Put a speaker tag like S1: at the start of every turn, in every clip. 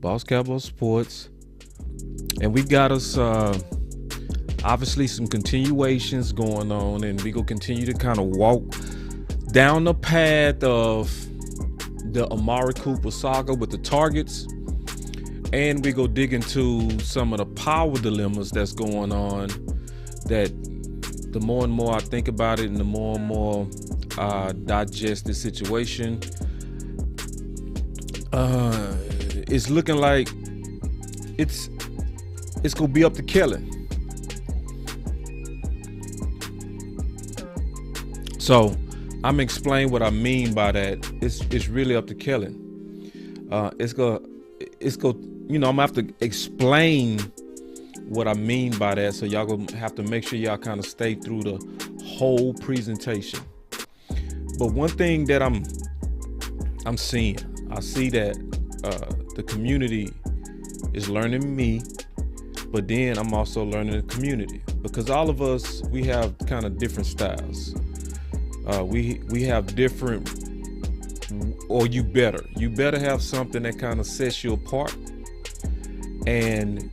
S1: Boss Cowboy Sports, and we got us obviously some continuations going on, and we gonna continue to kind of walk down the path of the Amari Cooper saga with the targets, and we go dig into some of the power dilemmas that's going on. That the more and more I think about it, and the more and more I digest the situation, it's looking like it's gonna be up to Kellen. So I'm gonna explain what I mean by that. It's really up to Kellen. It's go, I'm gonna have to explain what I mean by that. So y'all gonna have to make sure y'all kind of stay through the whole presentation. But one thing that I'm seeing, I see that the community is learning me, but then I'm also learning the community, because all of us, we have kind of different styles. We have different, or you better have something that kind of sets you apart, and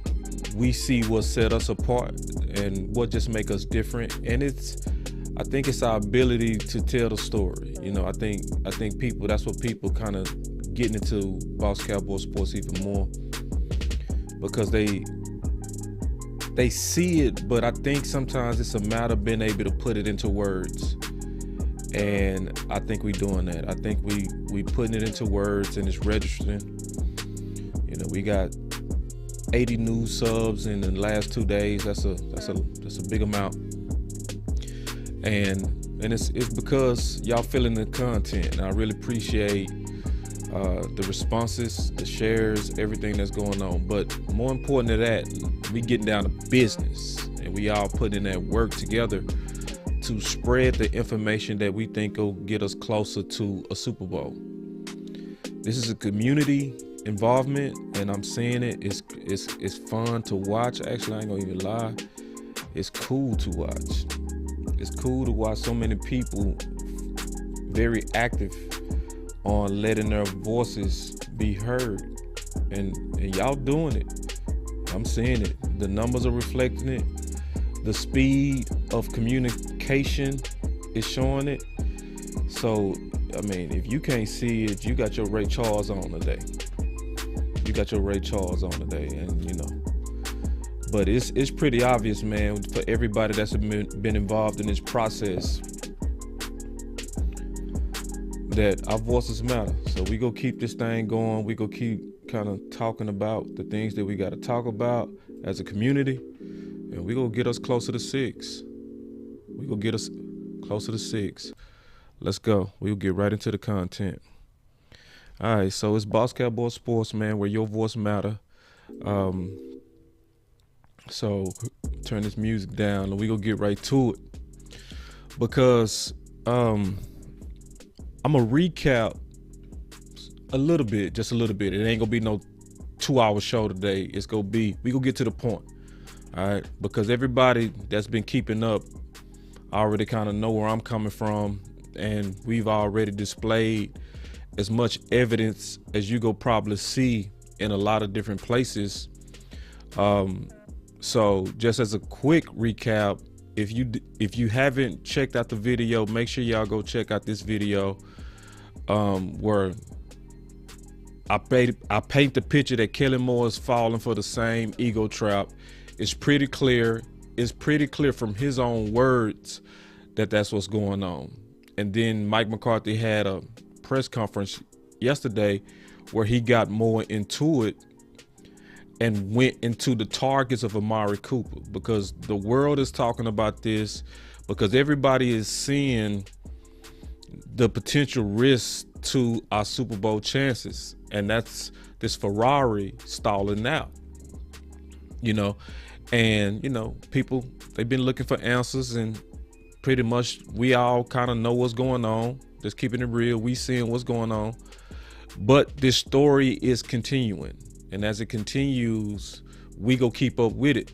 S1: we see what set us apart and what just make us different. And I think it's our ability to tell the story. I think people, that's what people kind of getting into Boss Cowboy Sports even more, because they see it, but I think sometimes it's a matter of being able to put it into words. And I think we doing that. I think we putting it into words, and it's registering. We got 80 new subs in the last 2 days. That's a big amount. And it's because y'all feeling the content. And I really appreciate the responses, the shares, everything that's going on. But more important than that, we getting down to business, and we all putting in that work together to spread the information that we think will get us closer to a Super Bowl. This is a community involvement, and I'm seeing it. It's fun to watch. Actually, I ain't gonna even lie. It's cool to watch. It's cool to watch so many people very active on letting their voices be heard, and y'all doing it. I'm seeing it. The numbers are reflecting it. The speed of communication is showing it. So, I mean, if you can't see it, you got your Ray Charles on today. And but it's pretty obvious, man, for everybody that's been involved in this process, that our voices matter. So we go keep this thing going. We go keep kind of talking about the things that we got to talk about as a community. And we gonna get us closer to 6. Let's go. We'll get right into the content. All right, so it's Boss Cowboy Sports, man, where your voice matter. So turn this music down, and we gonna get right to it, because I'm gonna recap a little bit, just a little bit. It ain't gonna be no 2-hour show today. It's gonna be, we gonna get to the point. All right, because everybody that's been keeping up already kind of know where I'm coming from, and we've already displayed as much evidence as you go probably see in a lot of different places. So just as a quick recap, if you haven't checked out the video, make sure y'all go check out this video where I paint the picture that Kellen Moore is falling for the same ego trap. It's pretty clear. It's pretty clear from his own words that that's what's going on. And then Mike McCarthy had a press conference yesterday where he got more into it and went into the targets of Amari Cooper, because the world is talking about this, because everybody is seeing the potential risk to our Super Bowl chances. And that's this Ferrari stalling out, and people, they've been looking for answers, and pretty much we all kind of know what's going on. Just keeping it real, we seeing what's going on, but this story is continuing, and as it continues, we go keep up with it.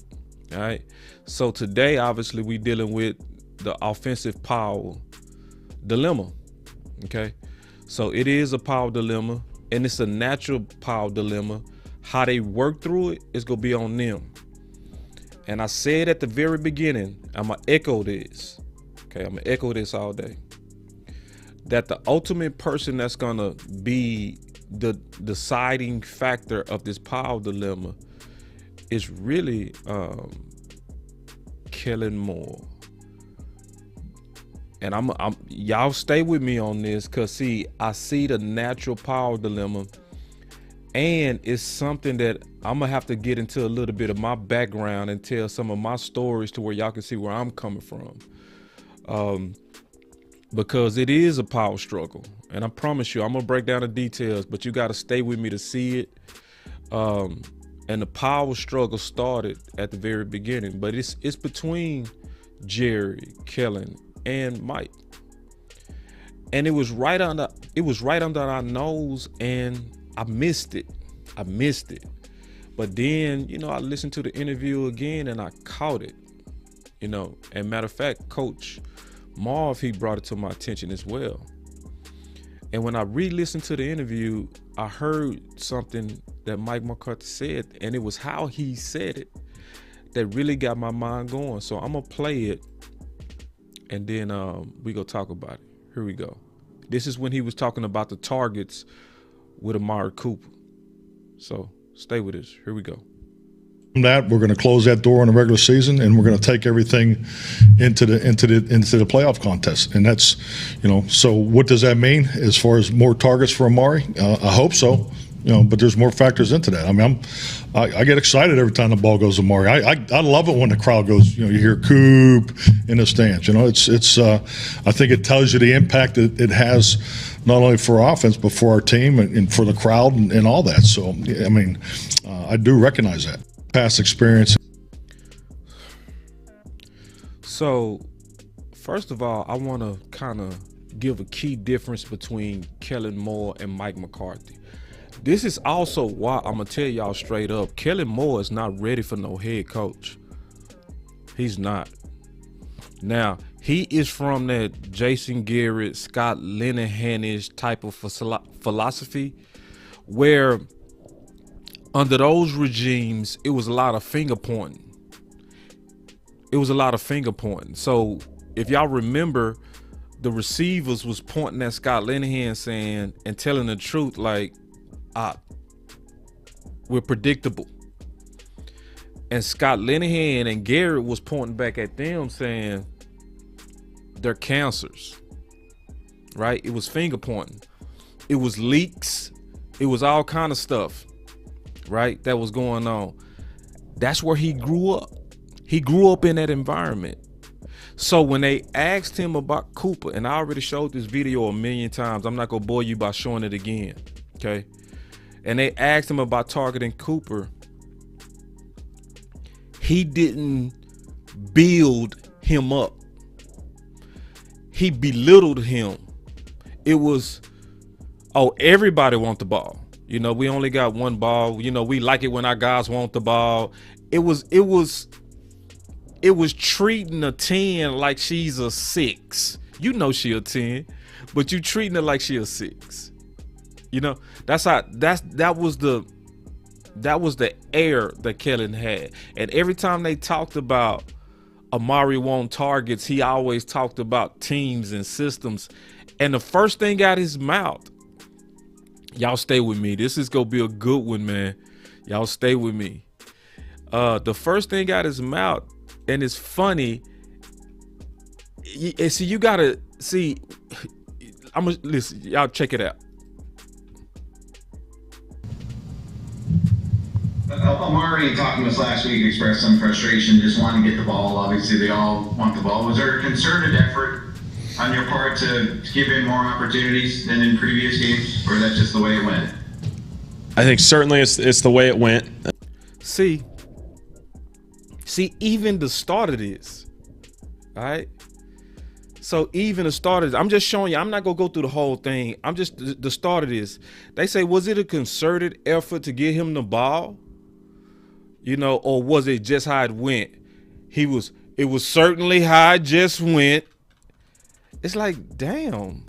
S1: All right, so today obviously we dealing with the offensive power dilemma. Okay, so it is a power dilemma, and it's a natural power dilemma. How they work through it is going to be on them. And I said at the very beginning, I'm going to echo this. Okay, I'm going to echo this all day. That the ultimate person that's going to be the deciding factor of this power dilemma is really Kellen Moore. And I'm y'all stay with me on this, because see, I see the natural power dilemma, and it's something that I'm gonna have to get into a little bit of my background and tell some of my stories to where y'all can see where I'm coming from, because it is a power struggle, and I promise you I'm gonna break down the details, but you got to stay with me to see it. And the power struggle started at the very beginning, but it's between Jerry, Kellen, and Mike, and it was right under our nose, and I missed it. But then, I listened to the interview again and I caught it, and matter of fact, Coach Marv, he brought it to my attention as well. And when I re-listened to the interview, I heard something that Mike McCarthy said, and it was how he said it that really got my mind going. So I'm gonna play it, and then we go talk about it. Here we go. This is when he was talking about the targets with Amari Cooper. So stay with us. Here we go.
S2: That we're going to close that door in the regular season, and we're going to take everything into the playoff contest. And that's, so what does that mean as far as more targets for Amari? I hope so. But there's more factors into that. I mean, I get excited every time the ball goes to Amari. I love it when the crowd goes. You hear Coop in the stands. It's I think it tells you the impact that it has, not only for offense but for our team and for the crowd and all that. So I mean, I do recognize that past experience.
S1: So first of all, I want to kind of give a key difference between Kellen Moore and Mike McCarthy. This is also why I'm going to tell y'all straight up, Kellen Moore is not ready for no head coach. He's not. Now, he is from that Jason Garrett, Scott Linehan-ish type of philosophy, where under those regimes, it was a lot of finger pointing. So if y'all remember, the receivers was pointing at Scott Linehan saying and telling the truth, like, we're predictable. And Scott Linehan and Garrett was pointing back at them saying they're cancers, right? It was finger pointing. It was leaks. It was all kind of stuff, right, that was going on. That's where he grew up. He grew up in that environment. So when they asked him about Cooper, and I already showed this video a million times, I'm not gonna bore you by showing it again, okay? And they asked him about targeting Cooper. He didn't build him up. He belittled him. It was, everybody want the ball. We only got one ball. We like it when our guys want the ball. It was treating a 10 like she's a 6. She a 10, but you treating her like she a 6. That was the air that Kellen had. And every time they talked about Amari won targets, he always talked about teams and systems. And the first thing out his mouth, y'all stay with me. This is gonna be a good one, man. Y'all stay with me. The first thing out his mouth, and it's funny. See, you gotta see. I'm gonna listen. Y'all check it out.
S3: Amari talking to us last week expressed some frustration, just wanting to get the ball. Obviously, they all want the ball. Was there a concerted effort on your part to give him more opportunities than in previous games, or that's just the way it went?
S4: I think certainly it's the way it went.
S1: See, even the start of this, all right? So even the start of this, I'm just showing you, I'm not going to go through the whole thing. I'm just the start of this. They say, was it a concerted effort to get him the ball? Or was it just how it went? It was certainly how it just went. It's like, damn.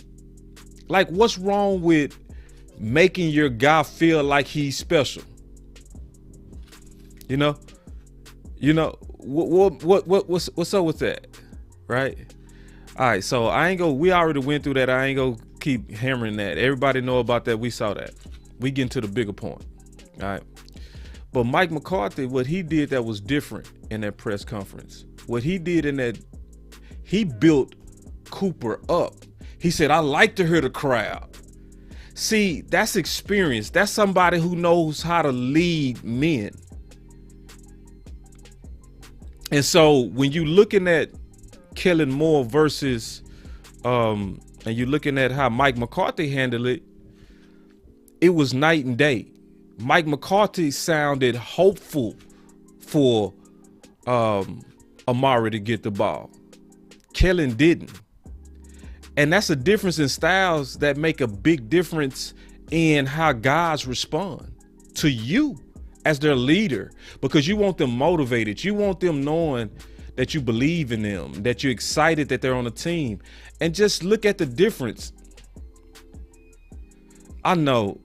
S1: Like, what's wrong with making your guy feel like he's special? You know, what's up with that, right? All right, so we already went through that. I ain't gonna keep hammering that. Everybody know about that. We saw that. We get into the bigger point, all right? But Mike McCarthy, what he did that was different in that press conference, what he did in that, he built Cooper up. He said, I like to hear the crowd. See, that's experience. That's somebody who knows how to lead men. And so when you looking at Kellen Moore versus, and you're looking at how Mike McCarthy handled it, it was night and day. Mike McCarthy sounded hopeful for Amari to get the ball. Kellen didn't. And that's a difference in styles that make a big difference in how guys respond to you as their leader, because you want them motivated. You want them knowing that you believe in them, that you're excited that they're on a team. And just look at the difference. I know,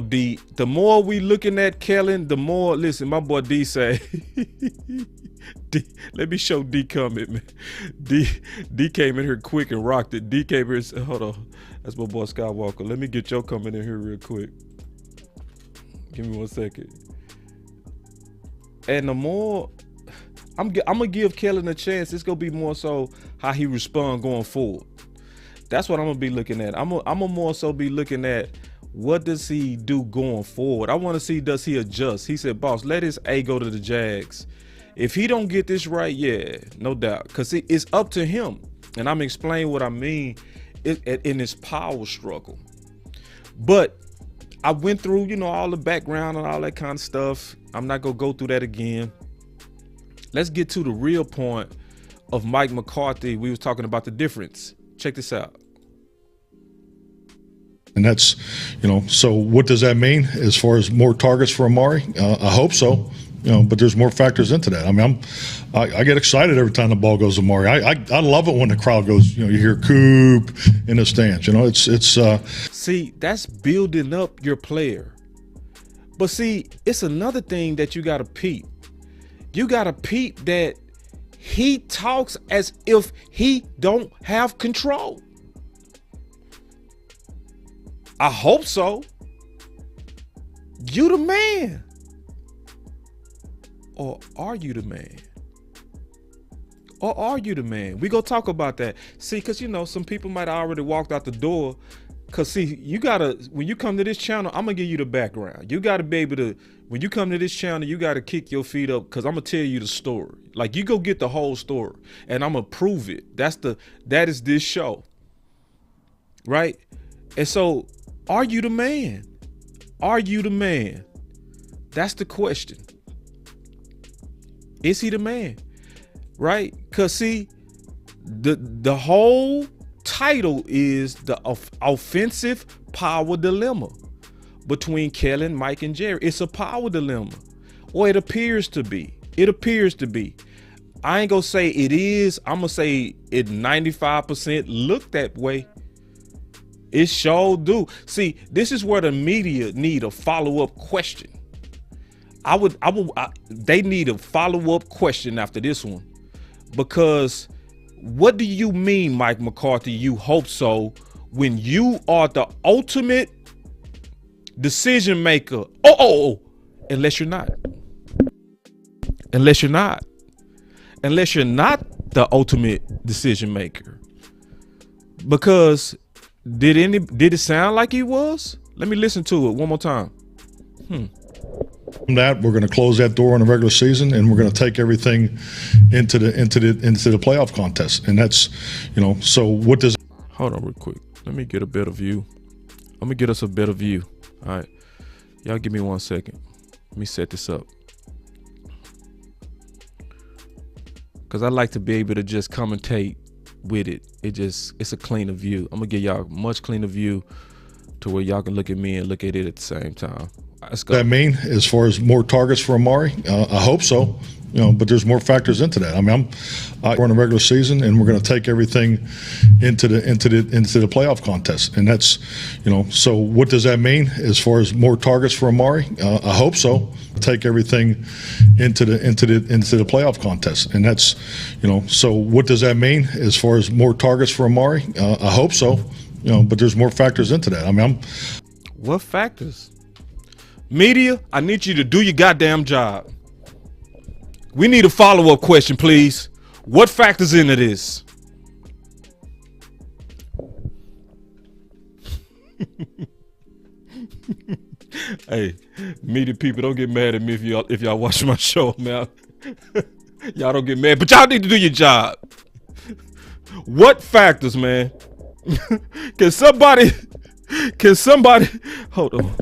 S1: D. The more we looking at Kellen, the more, listen, my boy D say, D, let me show D comment, man. D came in here quick and rocked it. D came here and said, hold on, that's my boy Skywalker. Let me get your comment in here real quick. Give me 1 second. And the more, I'm gonna give Kellen a chance. It's gonna be more so how he respond going forward. That's what I'm gonna be looking at. I'm gonna more so be looking at, what does he do going forward? I want to see, does he adjust? He said, boss, let his A go to the Jags. If he don't get this right, yeah, no doubt, because it's up to him. And I'm explaining what I mean in this power struggle. But I went through, all the background and all that kind of stuff. I'm not going to go through that again. Let's get to the real point of Mike McCarthy. We was talking about the difference. Check this out.
S2: And that's, so what does that mean as far as more targets for Amari? I hope so, but there's more factors into that. I mean, I get excited every time the ball goes to Amari. I love it when the crowd goes, you hear Coop in the stands.
S1: See, that's building up your player. But see, it's another thing that you got to peep. You got to peep that he talks as if he don't have control. I hope so. You the man. Or are you the man? Or are you the man? We gonna talk about that. See, because some people might have already walked out the door. Because see, you gotta, when you come to this channel, I'm gonna give you the background. You gotta be able to, when you come to this channel, you gotta kick your feet up, because I'm gonna tell you the story. Like, you go get the whole story and I'm gonna prove it. That is this show. Right? And so, are you the man? Are you the man? That's the question. Is he the man? Right? Because see, the whole title is the offensive power dilemma between Kellen, Mike, and Jerry. It's a power dilemma. Or it appears to be. It appears to be. I ain't gonna say it is. I'm gonna say it 95% look that way. It sure do. See, this is where the media need a follow-up question. They need a follow-up question after this one, because what do you mean, Mike McCarthy, you hope so, when you are the ultimate decision maker? Unless you're not. Unless you're not the ultimate decision maker. Because did it sound like he was? Let me listen to it one more time.
S2: That we're going to close that door in the regular season, and we're going to take everything into the playoff contest. And that's, so what does?
S1: Hold on real quick. Let me get a better view. I'm gonna get us a better view. All right, y'all give me 1 second. Let me set this up, because I like to be able to just commentate with it. It's a cleaner view. I'm gonna give y'all a much cleaner view to where y'all can look at me and look at it at the same time. Let's go.
S2: That mean as far as more targets for Amari? I hope so, but there's more factors into that. I mean, we're in a regular season, and we're going to take everything into the playoff contest, and that's, So what does that mean as far as more targets for Amari? I hope so. Take everything into the playoff contest, and that's, So what does that mean as far as more targets for Amari? I hope so. But there's more factors into that. I mean,
S1: What factors? Media, I need you to do your goddamn job. We need a follow-up question, please. What factors into this? Hey, media people, don't get mad at me if y'all watch my show, man. Y'all don't get mad, but y'all need to do your job. What factors, man? Can somebody hold on.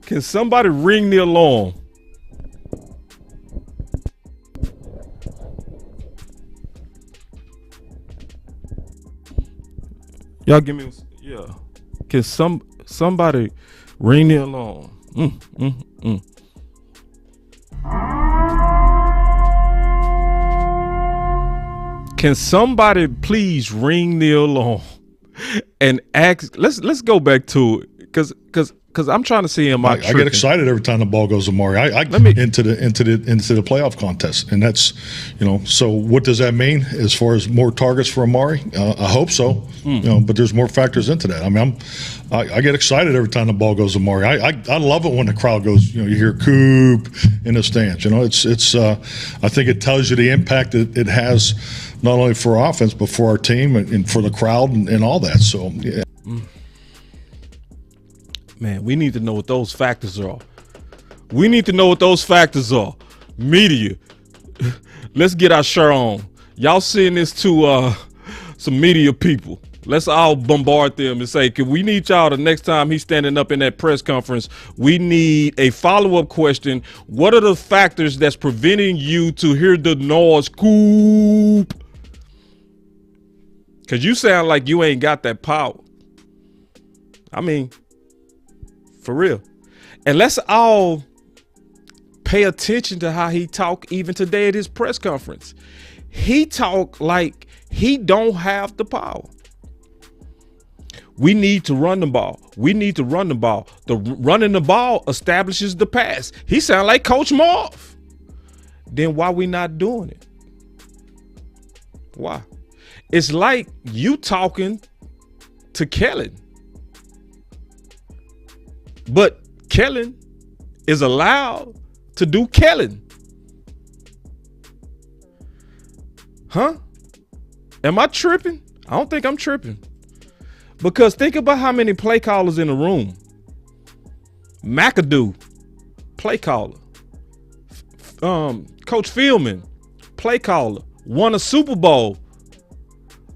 S1: Can somebody ring the alarm? Y'all give me, yeah. Can somebody ring the alarm? Can somebody please ring the alarm and ask? Let's go back to it, because I'm trying to see him.
S2: I get excited every time the ball goes to Amari. Into the playoff contest, and that's, So what does that mean as far as more targets for Amari? I hope so. But there's more factors into that. I mean, I get excited every time the ball goes to Amari. I love it when the crowd goes. You hear Coop in the stands. It's. I think it tells you the impact it has, not only for our offense but for our team and for the crowd and all that. So yeah.
S1: Man, we need to know what those factors are. We need to know what those factors are. Media, let's get our shirt on. Y'all send this to some media people. Let's all bombard them and say, we need y'all the next time he's standing up in that press conference, we need a follow-up question. What are the factors that's preventing you to hear the noise, Coop? Because you sound like you ain't got that power. I mean, for real. And let's all pay attention to how he talk even today at his press conference. He talk like he don't have the power. We need to run the ball. We need to run the ball. The running the ball establishes the pass. He sound like Coach Marv. Then why we not doing it? Why? It's like you talking to Kellen. But Kellen is allowed to do Kellen. Huh? Am I tripping? I don't think I'm tripping. Because think about how many play callers in the room. McAdoo, play caller. Coach Fieldman, play caller. Won a Super Bowl.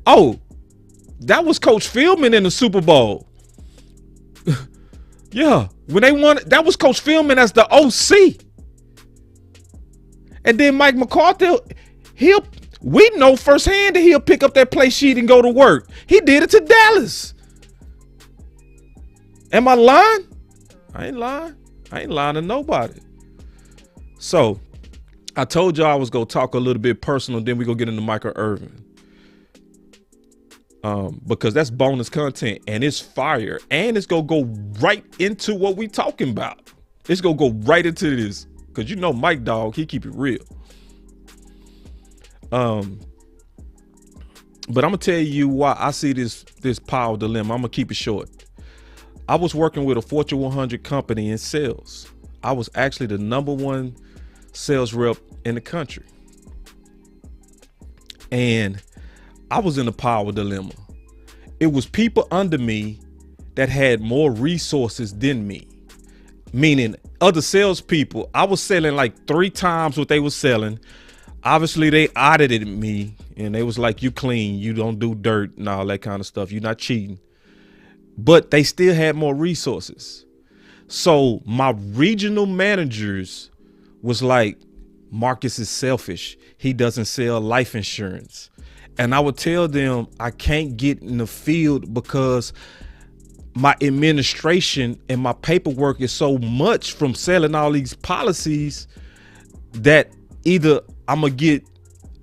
S1: Oh, that was Coach Fieldman in the Super Bowl. Yeah, when they won, that was Coach Fieldman as the OC. And then Mike McCarthy, we know firsthand that he'll pick up that play sheet and go to work. He did it to Dallas. Am I lying? I ain't lying. I ain't lying to nobody. So I told y'all I was going to talk a little bit personal, then we go get into Michael Irvin. Because that's bonus content and it's fire and it's gonna go right into what we talking about. It's gonna go right into this because Mike Dog, he keep it real. But I'm gonna tell you why I see this power dilemma. I'm gonna keep it short. I was working with a Fortune 100 company in sales. I was actually the #1 sales rep in the country, and I was in a power dilemma. It was people under me that had more resources than me, meaning other salespeople. I was selling like 3 times what they were selling. Obviously, they audited me and they was like, you clean, you don't do dirt and all that kind of stuff. You're not cheating. But they still had more resources. So my regional managers was like, Marcus is selfish. He doesn't sell life insurance. And I would tell them I can't get in the field because my administration and my paperwork is so much from selling all these policies that either I'm gonna get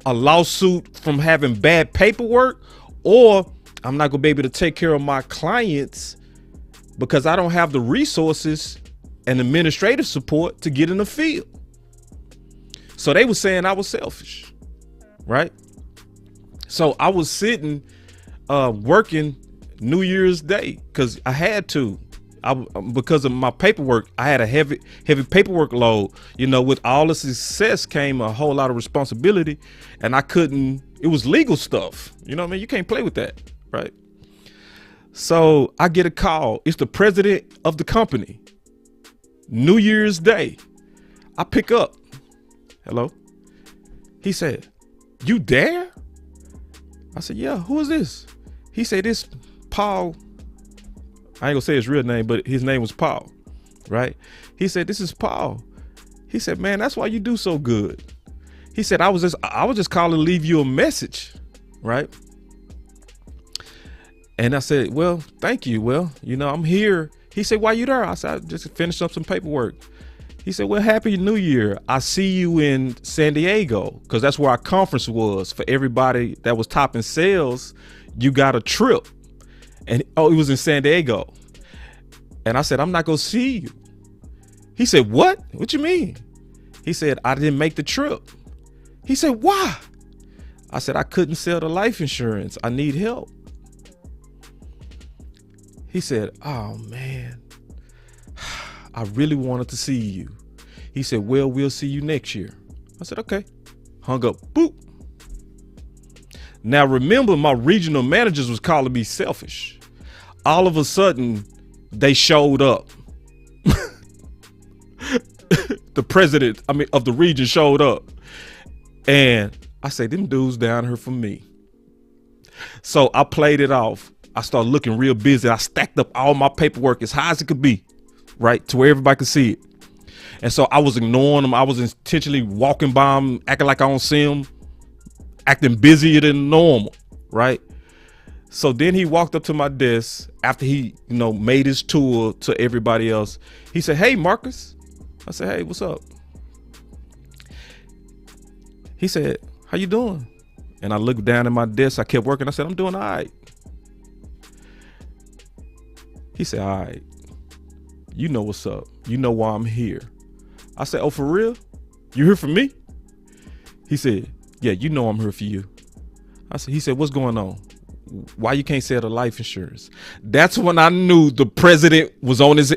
S1: a lawsuit from having bad paperwork, or I'm not gonna be able to take care of my clients because I don't have the resources and administrative support to get in the field. So they were saying I was selfish, right? So I was sitting working New Year's Day because I had to. Because of my paperwork, I had a heavy paperwork load. You know, with all the success came a whole lot of responsibility, and I couldn't. It was legal stuff. You know what I mean? You can't play with that, right? So I get a call. It's the president of the company. New Year's Day. I pick up. Hello. He said, "You there?" I said, "Yeah, who is this?" He said, "This Paul." I ain't gonna say his real name, but his name was Paul, right? He said, "This is Paul." He said, "Man, that's why you do so good." He said, I was just calling to leave you a message, right?" And I said, "Well, thank you. Well, you know, I'm here." He said, "Why you there?" I said, "I just finished up some paperwork." He said, "Well, Happy New Year. I see you in San Diego," because that's where our conference was. For everybody that was topping sales, you got a trip. And it was in San Diego. And I said, "I'm not gonna see you." He said, "What? What you mean?" He said, "I didn't make the trip." He said, "Why?" I said, "I couldn't sell the life insurance. I need help." He said, "Oh man, I really wanted to see you." He said, "Well, we'll see you next year." I said, "Okay." Hung up. Boop. Now remember, my regional managers was calling me selfish. All of a sudden, they showed up. The president, of the region showed up. And I said, "Them dudes down here for me." So I played it off. I started looking real busy. I stacked up all my paperwork as high as it could be, right? To where everybody could see it. And so I was ignoring them. I was intentionally walking by them, acting like I don't see them, acting busier than normal, right? So then he walked up to my desk after he, made his tour to everybody else. He said, "Hey, Marcus." I said, "Hey, what's up?" He said, "How you doing?" And I looked down at my desk. I kept working. I said, "I'm doing all right." He said, "All right. You know what's up. You know why I'm here." I said, "Oh, for real? You here for me?" He said, "Yeah, you know I'm here for you." He said, "What's going on? Why you can't sell the life insurance?" That's when I knew the president was on his.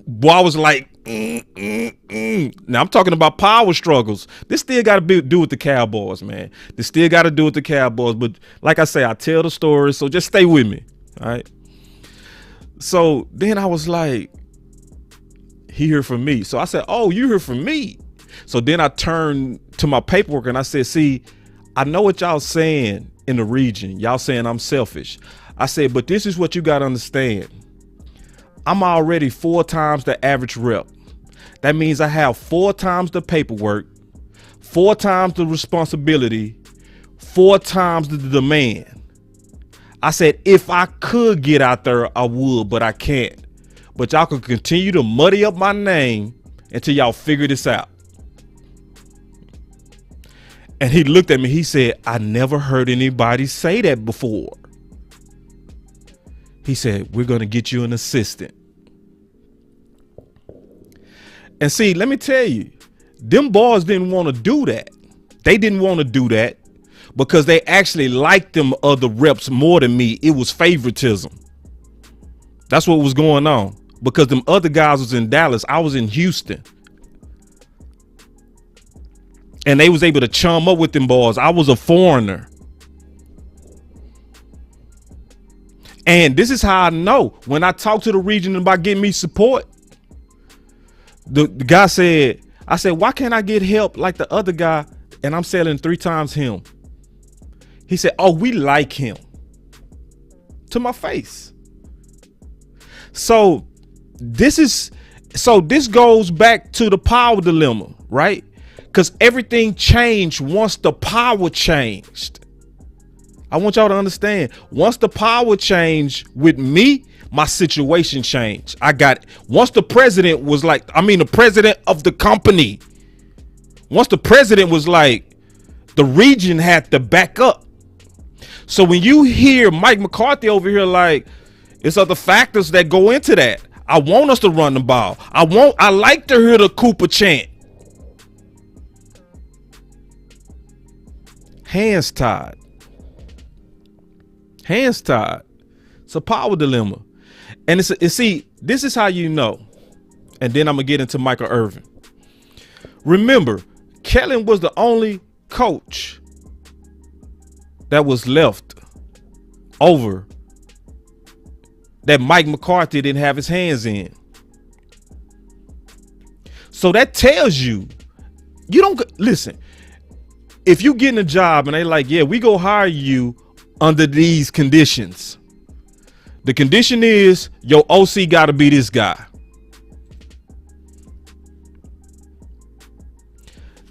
S1: Boy, I was like, Now I'm talking about power struggles. This still got to do with the Cowboys, man. This still got to do with the Cowboys. But like I say, I tell the story, so just stay with me, all right? So then I was like, he here for me. So I said, "Oh, you here for me?" So then I turned to my paperwork and I said, "See, I know what y'all saying in the region. Y'all saying I'm selfish." I said, "But this is what you got to understand. I'm already 4 times the average rep. That means I have 4 times the paperwork, 4 times the responsibility, 4 times the demand." I said, "If I could get out there, I would, but I can't. But y'all can continue to muddy up my name until y'all figure this out." And he looked at me. He said, "I never heard anybody say that before." He said, "We're going to get you an assistant." And see, let me tell you, them boys didn't want to do that. They didn't want to do that because they actually liked them other reps more than me. It was favoritism. That's what was going on, because them other guys was in Dallas. I was in Houston. And they was able to chum up with them boys. I was a foreigner. And this is how I know. When I talk to the region about getting me support, the guy said, I said, "Why can't I get help like the other guy and I'm selling 3 times him?" He said, "Oh, we like him." To my face. So this goes back to the power dilemma, right? Because everything changed once the power changed. I want y'all to understand. Once the power changed with me, my situation changed. Once the president was like, the president of the company. Once the president was like, the region had to back up. So when you hear Mike McCarthy over here, like, it's other factors that go into that. I want us to run the ball. I like to hear the Cooper chant. Hands tied. Hands tied. It's a power dilemma. And see, this is how you know. And then I'm going to get into Michael Irvin. Remember, Kellen was the only coach that was left over that Mike McCarthy didn't have his hands in. So that tells you don't listen. If you get in a job and they like, yeah, we go hire you under these conditions. The condition is your OC got to be this guy.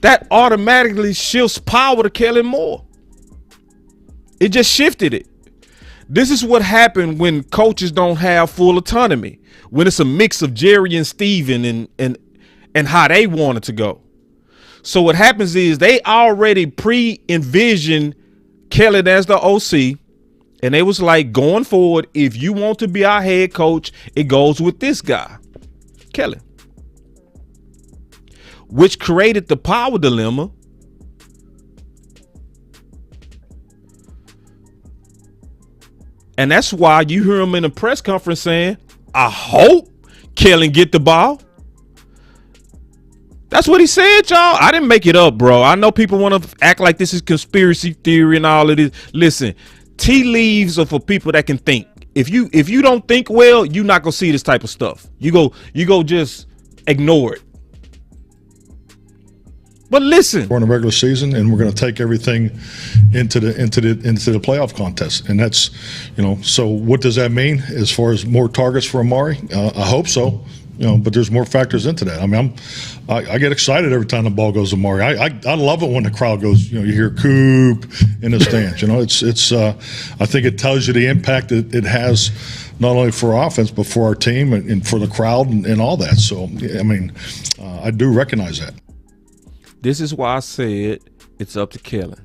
S1: That automatically shifts power to Kellen Moore. It just shifted it. This is what happened when coaches don't have full autonomy, when it's a mix of Jerry and Steven and how they want it to go. So what happens is they already pre-envisioned Kellen as the OC, and they was like, going forward, if you want to be our head coach, it goes with this guy, Kellen, which created the power dilemma. And that's why you hear him in a press conference saying, I hope Kellen get the ball. That's what he said, y'all. I didn't make it up, bro. I know people want to act like this is conspiracy theory and all of this. Listen, tea leaves are for people that can think. If you don't think well, you're not gonna see this type of stuff. You go just ignore it. But listen,
S2: we're in a regular season, and we're going to take everything into the playoff contest, and that's, So what does that mean as far as more targets for Amari? I hope so. But there's more factors into that. I get excited every time the ball goes to Amari. I love it when the crowd goes. You hear Coop in the stands. It's I think it tells you the impact that it has, not only for offense but for our team and for the crowd and all that. So I do recognize that.
S1: This is why I said it's up to Kellen.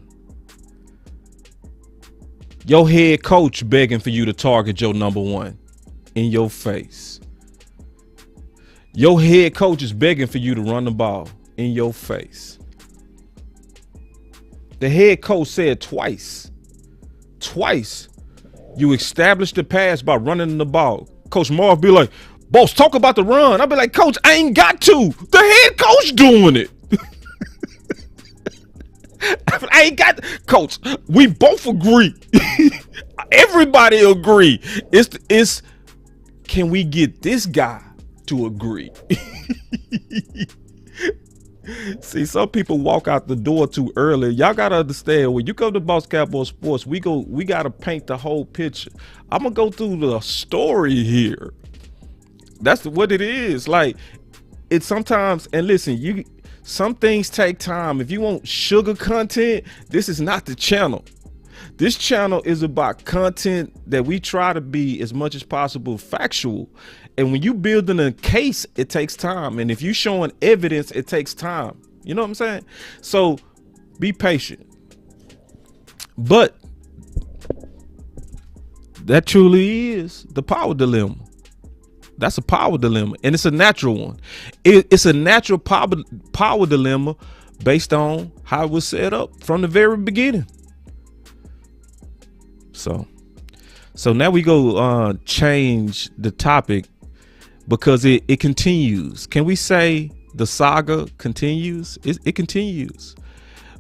S1: Your head coach begging for you to target your number one in your face. Your head coach is begging for you to run the ball in your face. The head coach said twice, you establish the pass by running the ball. Coach Marv be like, boss, talk about the run. I'll be like, coach, I ain't got to. The head coach doing it. I ain't got coach. We both agree. Everybody agree. It's can we get this guy to agree? See, some people walk out the door too early. Y'all gotta understand, when you come to Boss Cowboy Sports, we gotta paint the whole picture. I'm gonna go through the story here. That's what it is. Like, it's sometimes, and listen, some things take time. If you want sugar content, this is not the channel. This channel is about content that we try to be as much as possible factual. And when you building a case, it takes time. And if you showing evidence, it takes time. You know what I'm saying? So be patient. But that truly is the power dilemma. That's a power dilemma, and it's a natural one. It's a natural power dilemma based on how it was set up from the very beginning. So now we go change the topic because it continues. Can we say the saga continues? It continues.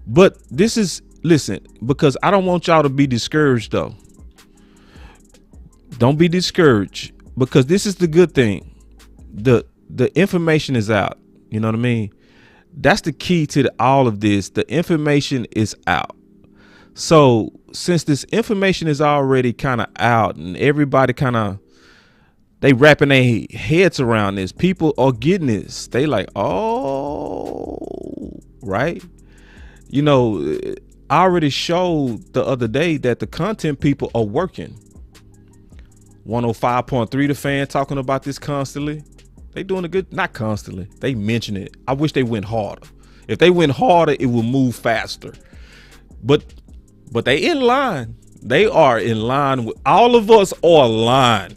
S1: But listen, because I don't want y'all to be discouraged though. Don't be discouraged. Because this is the good thing. The information is out. You know what I mean? That's the key to all of this. The information is out. So since this information is already kind of out and everybody they wrapping their heads around this, people are getting this. They like, oh, right. I already showed the other day that the content people are working. 105.3 The Fan talking about this constantly. They doing a good, not constantly. They mention it. I wish they went harder. If they went harder, it would move faster. But they in line. They are in line with all of us are aligned.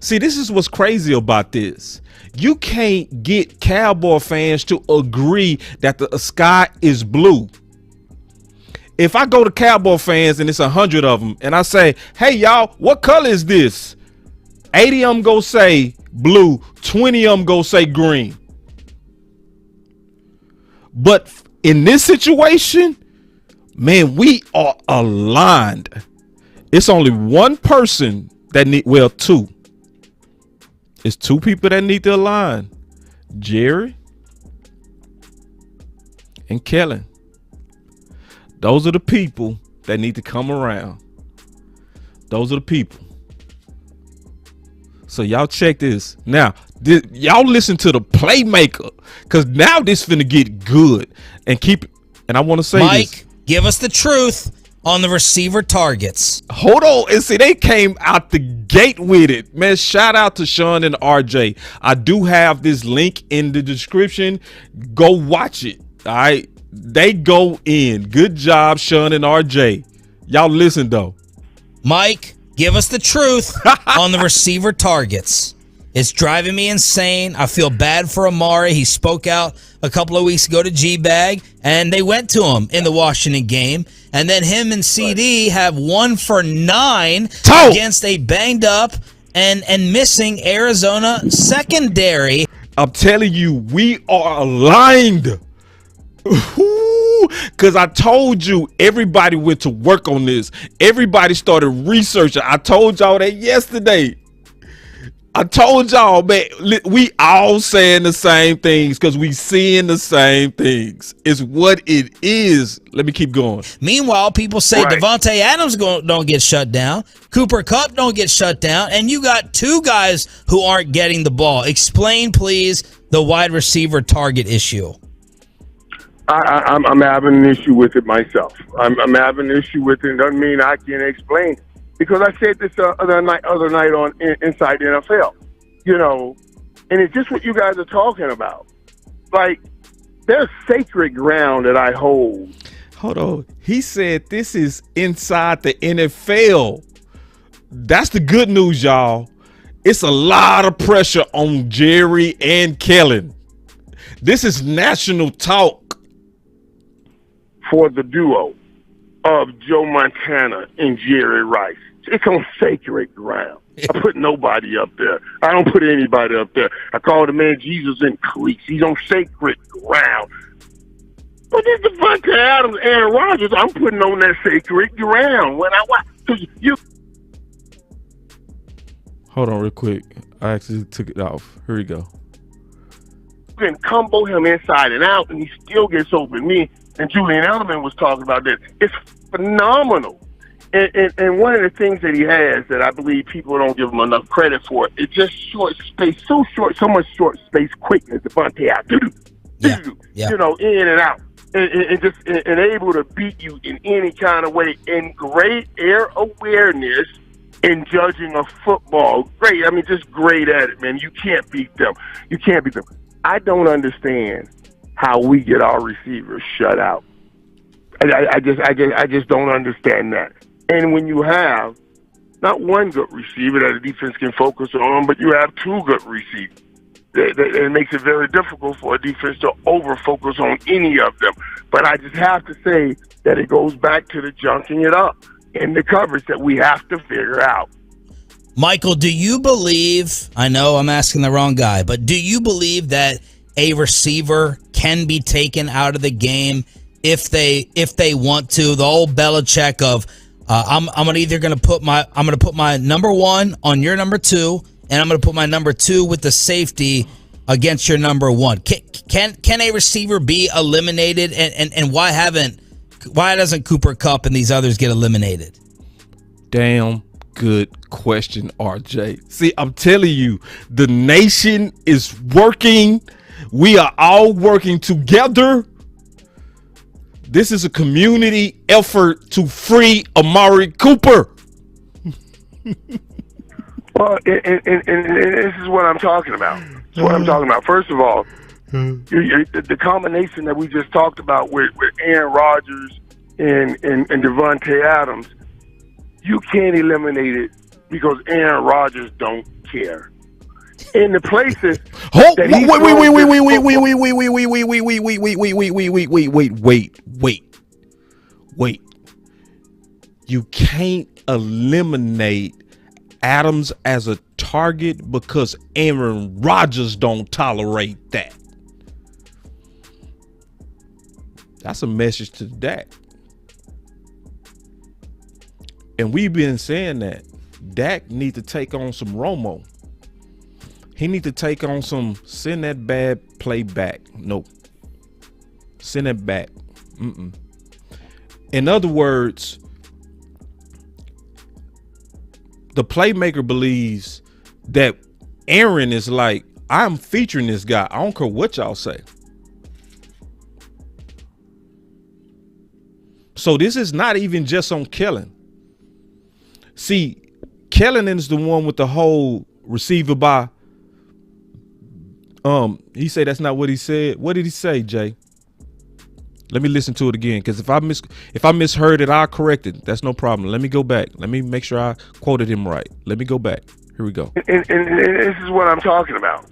S1: See, this is what's crazy about this. You can't get Cowboy fans to agree that the sky is blue. If I go to Cowboy fans and it's 100 of them and I say, hey, y'all, what color is this? 80 of them go say blue, 20 of them go say green. But in this situation, man, we are aligned. It's only one person that two. It's two people that need to align. Jerry and Kellen. Those are the people that need to come around. Those are the people. So y'all check this. Now, y'all listen to the Playmaker, because now this finna get good. And I want to say
S5: Mike,
S1: this.
S5: Give us the truth on the receiver targets.
S1: Hold on. And see, they came out the gate with it. Man, shout out to Sean and RJ. I do have this link in the description. Go watch it. All right. They go in. Good job, Sean and RJ. Y'all listen, though.
S5: Mike, give us the truth on the receiver targets. It's driving me insane. I feel bad for Amari. He spoke out a couple of weeks ago to G-Bag, and they went to him in the Washington game. And then him and CD have 1 for 9 against a banged up and missing Arizona secondary.
S1: I'm telling you, we are aligned. Because I told you, everybody went to work on this. Everybody started researching. I told y'all that yesterday. I told y'all, man, we all saying the same things because we seeing the same things. It's what it is. Let me keep going.
S5: Meanwhile, people say Devontae Adams don't get shut down. Cooper Kupp don't get shut down. And you got two guys who aren't getting the ball. Explain, please, the wide receiver target issue.
S6: I'm having an issue with it myself. I'm having an issue with it. Doesn't mean I can't explain it. Because I said this other night on Inside the NFL, and it's just what you guys are talking about. Like, there's sacred ground that I hold.
S1: Hold on. He said this is inside the NFL. That's the good news, y'all. It's a lot of pressure on Jerry and Kellen. This is national talk.
S6: For the duo of Joe Montana and Jerry Rice. It's on sacred ground. I put nobody up there. I don't put anybody up there. I call the man Jesus in cleats. He's on sacred ground. But this Devontae Adams, Aaron Rodgers, I'm putting on that sacred ground. When I watch, so you.
S1: Hold on real quick. I actually took it off. Here we go.
S6: You can combo him inside and out, and he still gets open. Me and Julian Edelman was talking about this. It's phenomenal. And one of the things that he has that I believe people don't give him enough credit for, it's just short space, so much short space quickness. Devontae out, in and out, and able to beat you in any kind of way, and great air awareness in judging a football. Great, I mean, just great at it, man. You can't beat them. I don't understand how we get our receivers shut out. I just don't understand that. And when you have not one good receiver that a defense can focus on, but you have two good receivers, it makes it very difficult for a defense to over-focus on any of them. But I just have to say that it goes back to the junking it up in the coverage that we have to figure out.
S5: Michael, do you believe, I know I'm asking the wrong guy, but do you believe that a receiver can be taken out of the game if they want to? The old Belichick of I'm gonna put my number 1 on your number 2, and I'm gonna put my number 2 with the safety against your number 1. Can a receiver be eliminated, and why doesn't Cooper Kupp and these others get eliminated?
S1: Damn good question, RJ. See, I'm telling you, the nation is working. We are all working together. This is a community effort to free Amari Cooper.
S6: Well, and this is what I'm talking about. First of all, the combination that we just talked about with Aaron Rodgers and Devontae Adams, you can't eliminate it because Aaron Rodgers don't care. In the places that he
S1: wait. You can't eliminate Adams as a target because Aaron Rodgers don't tolerate that. That's a message to Dak. And we've been saying that Dak need to take on some Romo. He need to take on some send that bad play back. No. Send it back. In other words, the playmaker believes that Aaron is like, I'm featuring this guy. I don't care what y'all say. So this is not even just on Kellen. See, Kellen is the one with the whole receiver by. He said that's not what he said. What did he say, Jay? Let me listen to it again, because if I misheard it, I'll correct it. That's no problem. Let me go back. Let me make sure I quoted him right. Let me go back. Here we go.
S6: And this is what I'm talking about.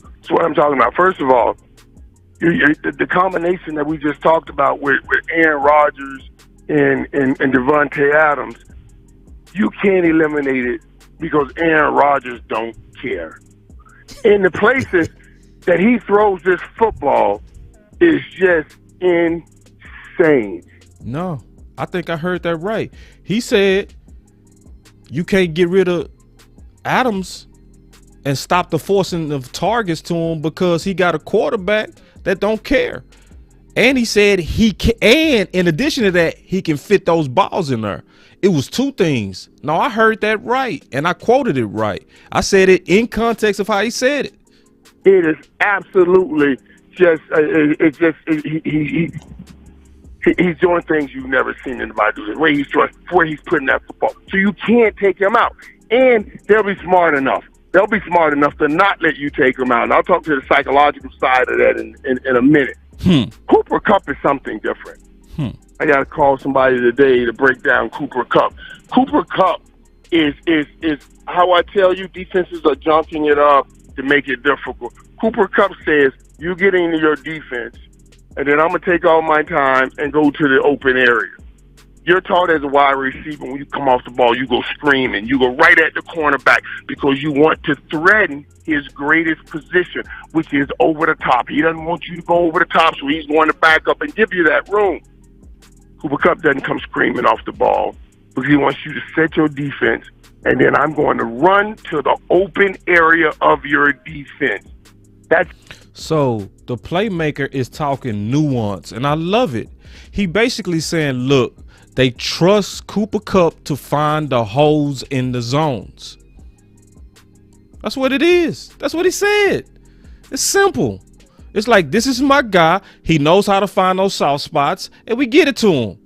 S6: First of all, the combination that we just talked about with Aaron Rodgers and Devontae Adams, you can't eliminate it because Aaron Rodgers don't care. In the places that he throws this football is just insane.
S1: No, I think I heard that right. He said you can't get rid of Adams and stop the forcing of targets to him because he got a quarterback that don't care. And he said he can, and in addition to that, he can fit those balls in there. It was two things. No, I heard that right, and I quoted it right. I said it in context of how he said it.
S6: It is absolutely just he's doing things you've never seen anybody do. The way he's putting that football, so you can't take him out. And they'll be smart enough. They'll be smart enough to not let you take him out. And I'll talk to the psychological side of that in a minute. Cooper Kupp is something different. I got to call somebody today to break down Cooper Kupp. Cooper Kupp is how I tell you defenses are junking it up to make it difficult. Cooper Kupp says, you get into your defense, and then I'm going to take all my time and go to the open area. You're taught as a wide receiver, when you come off the ball, you go screaming. You go right at the cornerback because you want to threaten his greatest position, which is over the top. He doesn't want you to go over the top, so he's going to back up and give you that room. Cooper Kupp doesn't come screaming off the ball because he wants you to set your defense, and then I'm going to run to the open area of your defense.
S1: So the playmaker is talking nuance, and I love it. He basically saying, look, they trust Cooper Kupp to find the holes in the zones. That's what it is. That's what he said. It's simple. It's like, this is my guy. He knows how to find those soft spots, and we get it to him.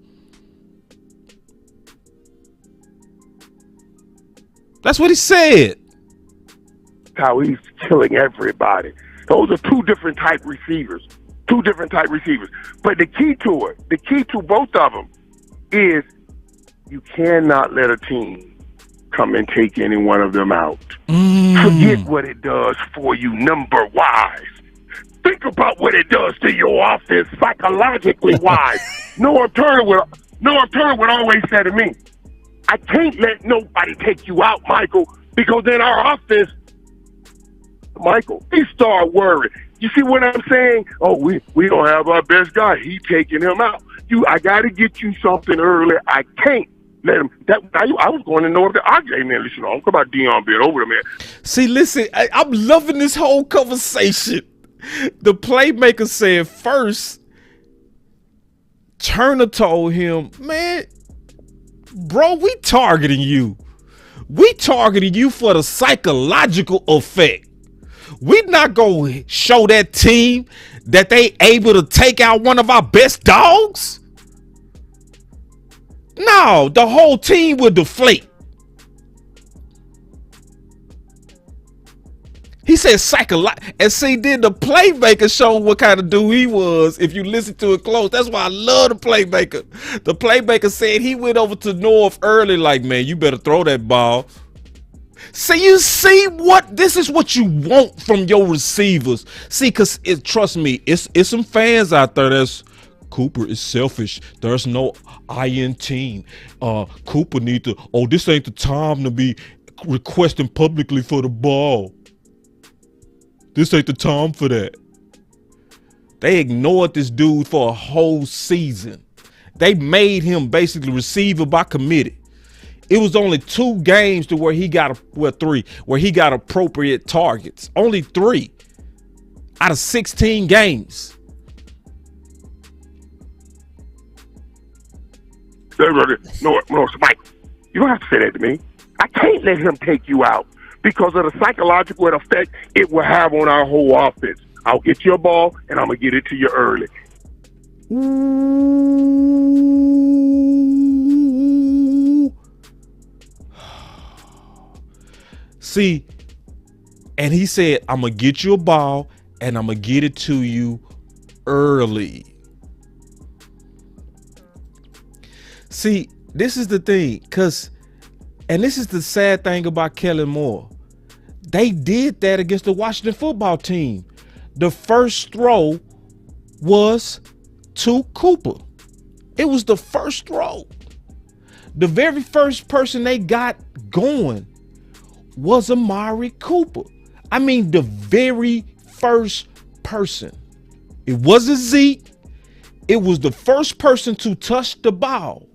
S1: That's what he said.
S6: How he's killing everybody. Those are two different type receivers. But the key to both of them is you cannot let a team come and take any one of them out. Forget what it does for you number-wise. Think about what it does to your offense psychologically wise. Norm Turner would always say to me, I can't let nobody take you out, Michael, because then our offense, Michael, he start worrying. You see what I'm saying? Oh, we don't have our best guy. He taking him out. I got to get you something early. I can't let him. I was going to know if the RJ, man, listen, I'm talking about Dion being over there, man.
S1: See, listen, I'm loving this whole conversation. The playmaker said first, Turner told him, man, bro, we targeting you. We targeting you for the psychological effect. We not going to show that team that they able to take out one of our best dogs. No, the whole team will deflate. He said and see, then the Playmaker showed what kind of dude he was if you listen to it close. That's why I love the Playmaker. The Playmaker said he went over to North early like, man, you better throw that ball. See, you see what? This is what you want from your receivers. See, because trust me, it's some fans out there that's, Cooper is selfish. There's no I-in team. Cooper need to, this ain't the time to be requesting publicly for the ball. This ain't the time for that. They ignored this dude for a whole season. They made him basically receiver by committee. It was only 2 games to where he got, 3, where he got appropriate targets. Only 3 out of 16 games.
S6: No, Mike, you don't have to say that to me. I can't let him take you out because of the psychological effect it will have on our whole offense. I'll get you a ball, and I'm going to get it to you early.
S1: See, and he said, I'm going to get you a ball, and I'm going to get it to you early. See, this is the thing, and this is the sad thing about Kellen Moore. They did that against the Washington football team. The first throw was to Cooper. It was the first throw. The very first person they got going was Amari Cooper. I mean, the very first person. It wasn't Zeke. It was the first person to touch the ball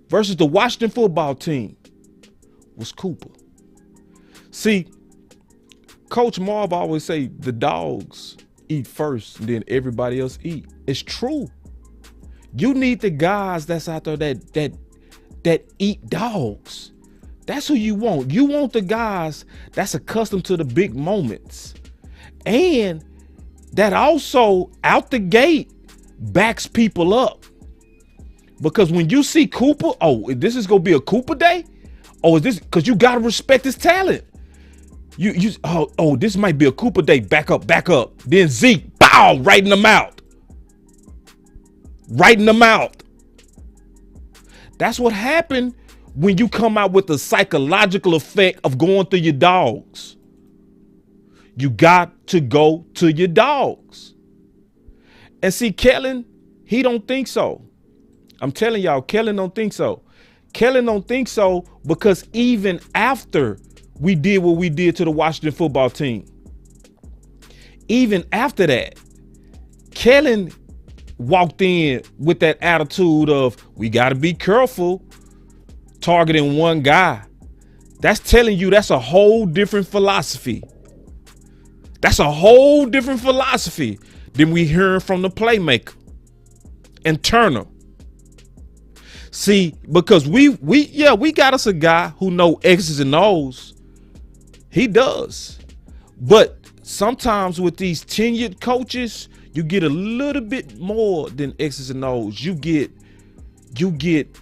S1: versus the Washington football team was Cooper. See, Coach Marv always say the dogs eat first and then everybody else eat. It's true. You need the guys that's out there that eat dogs. That's who you want. You want the guys that's accustomed to the big moments and that also out the gate backs people up. Because when you see Cooper, this is gonna be a Cooper day. Is this because you gotta respect his talent? This might be a Cooper day. Back up. Then Zeke, bow, right in the mouth. That's what happened when you come out with the psychological effect of going through your dogs. You got to go to your dogs. And see, Kellen, he don't think so. I'm telling y'all, Kellen don't think so. Kellen don't think so because even after we did what we did to the Washington football team, even after that, Kellen walked in with that attitude of, we got to be careful targeting one guy. That's telling you that's a whole different philosophy. That's a whole different philosophy than we hearing from the Playmaker and Turner. See, because we got us a guy who know X's and O's. He does. But sometimes with these tenured coaches, you get a little bit more than X's and O's. You get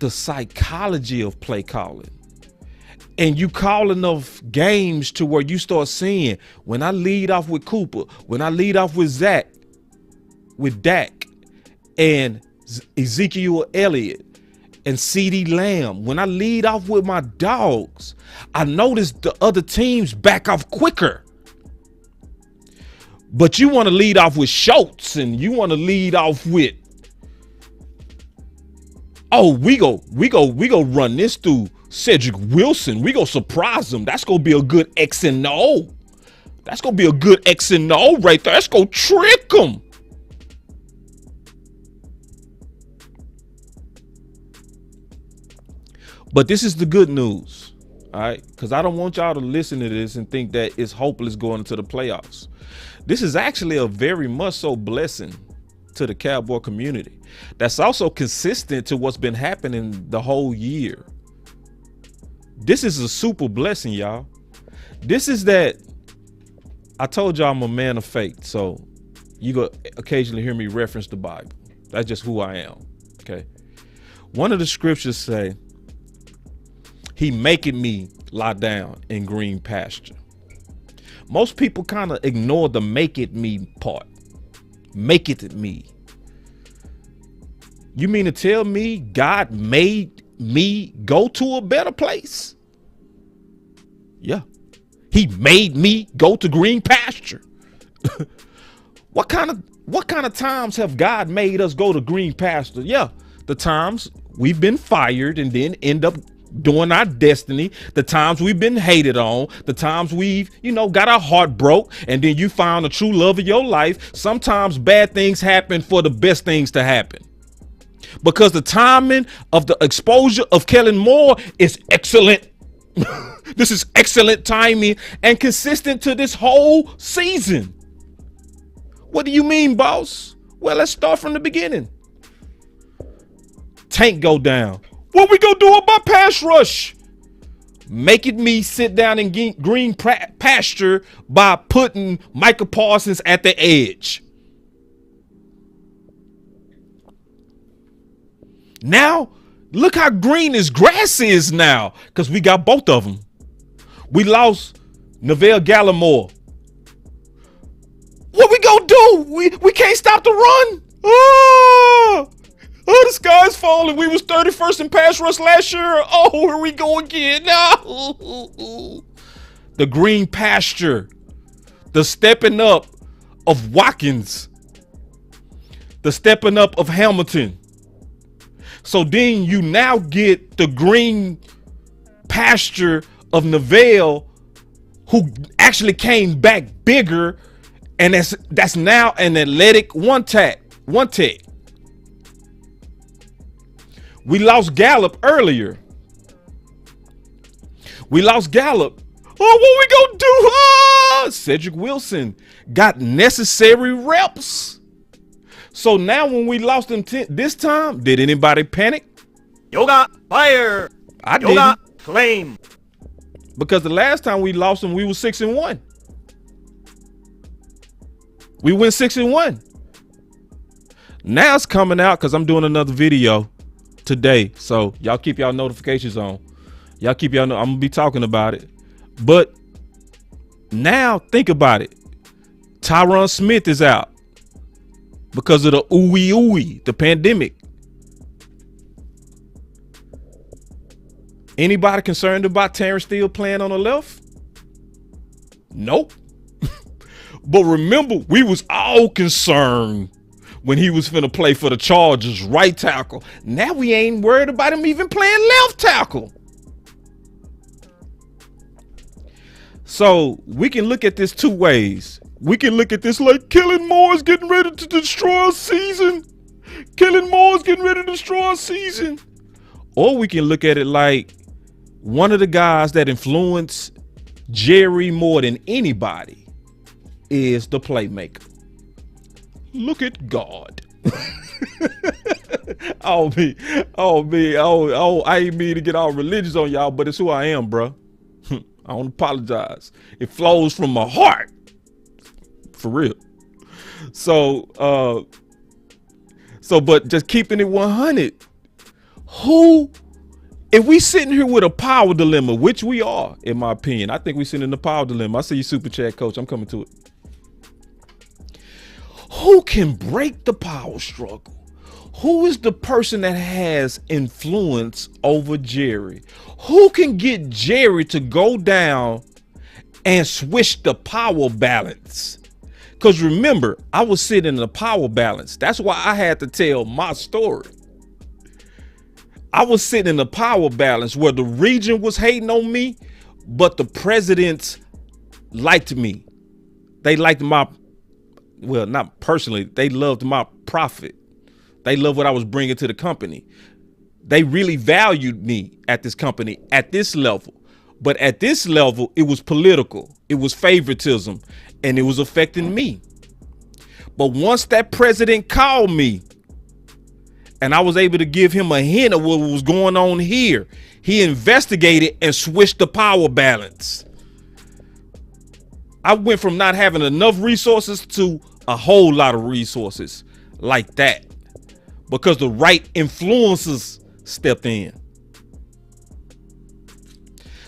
S1: the psychology of play calling. And you call enough games to where you start seeing, when I lead off with Cooper, when I lead off with Zach, with Dak, and Ezekiel Elliott, and CeeDee Lamb, when I lead off with my dogs, I notice the other teams back off quicker. But you want to lead off with Schultz, and you want to lead off with, we go run this through Cedric Wilson. We go surprise them. That's gonna be a good X and O. That's gonna be a good X and O right there. That's gonna trick them. But this is the good news, all right? Because I don't want y'all to listen to this and think that it's hopeless going into the playoffs. This is actually a very much so blessing to the Cowboy community. That's also consistent to what's been happening the whole year. This is a super blessing, y'all. This is that I told y'all I'm a man of faith, so you go occasionally hear me reference the Bible. That's just who I am, okay? One of the scriptures say, He making me lie down in green pasture. Most people kind of ignore the make it me part. Make it me. You mean to tell me God made me go to a better place? Yeah. He made me go to green pasture. What kind of times have God made us go to green pasture? Yeah, the times we've been fired and then end up doing our destiny, the times we've been hated on, the times we've, got our heart broke, and then you found the true love of your life. Sometimes bad things happen for the best things to happen. Because the timing of the exposure of Kellen Moore is excellent. This is excellent timing and consistent to this whole season. What do you mean, boss? Well, let's start from the beginning. Tank go down. What we gonna do about pass rush? Making me sit down in green pasture by putting Micah Parsons at the edge. Now, look how green his grass is now, because we got both of them. We lost Neville Gallimore. What we gonna do? We can't stop the run. Oh, the sky's falling. We was 31st in pass rush last year. Oh, here we go again. No. The green pasture. The stepping up of Watkins. The stepping up of Hamilton. So then you now get the green pasture of Neville, who actually came back bigger, and that's now an athletic one tech. We lost Gallup earlier. We lost Gallup. Oh, what we gonna do? Ah! Cedric Wilson got necessary reps. So now when we lost him this time, did anybody panic?
S7: Yoga fire.
S1: I
S7: Yoga
S1: didn't.
S7: flame.
S1: Because the last time we lost him, we were 6-1. We went 6-1. Now it's coming out because I'm doing another video today. So y'all keep y'all notifications on. I'm gonna be talking about it. But now think about it. Tyron Smith is out because of the the pandemic. Anybody concerned about Terrence Steele playing on the left? Nope. But remember, we was all concerned when he was finna play for the Chargers right tackle. Now we ain't worried about him even playing left tackle. So we can look at this two ways. We can look at this like Kellen Moore is getting ready to destroy our season. Kellen Moore is getting ready to destroy our season. Or we can look at it like one of the guys that influenced Jerry more than anybody is the Playmaker. Look at God. I ain't mean to get all religious on y'all, but it's who I am, bro. I don't apologize. It flows from my heart. For real. So but just keeping it 100. If we sitting here with a power dilemma, which we are, in my opinion, I think we sitting in the power dilemma. I see you, Super Chat Coach. I'm coming to it. Who can break the power struggle? Who is the person that has influence over Jerry? Who can get Jerry to go down and switch the power balance? Because remember, I was sitting in the power balance. That's why I had to tell my story. I was sitting in the power balance where the region was hating on me, but the presidents liked me. They liked well, not personally, they loved my profit. They loved what I was bringing to the company. They really valued me at this company at this level. But at this level, it was political. It was favoritism, and it was affecting me. But once that president called me, and I was able to give him a hint of what was going on here, he investigated and switched the power balance. I went from not having enough resources to a whole lot of resources like that because the right influencers stepped in.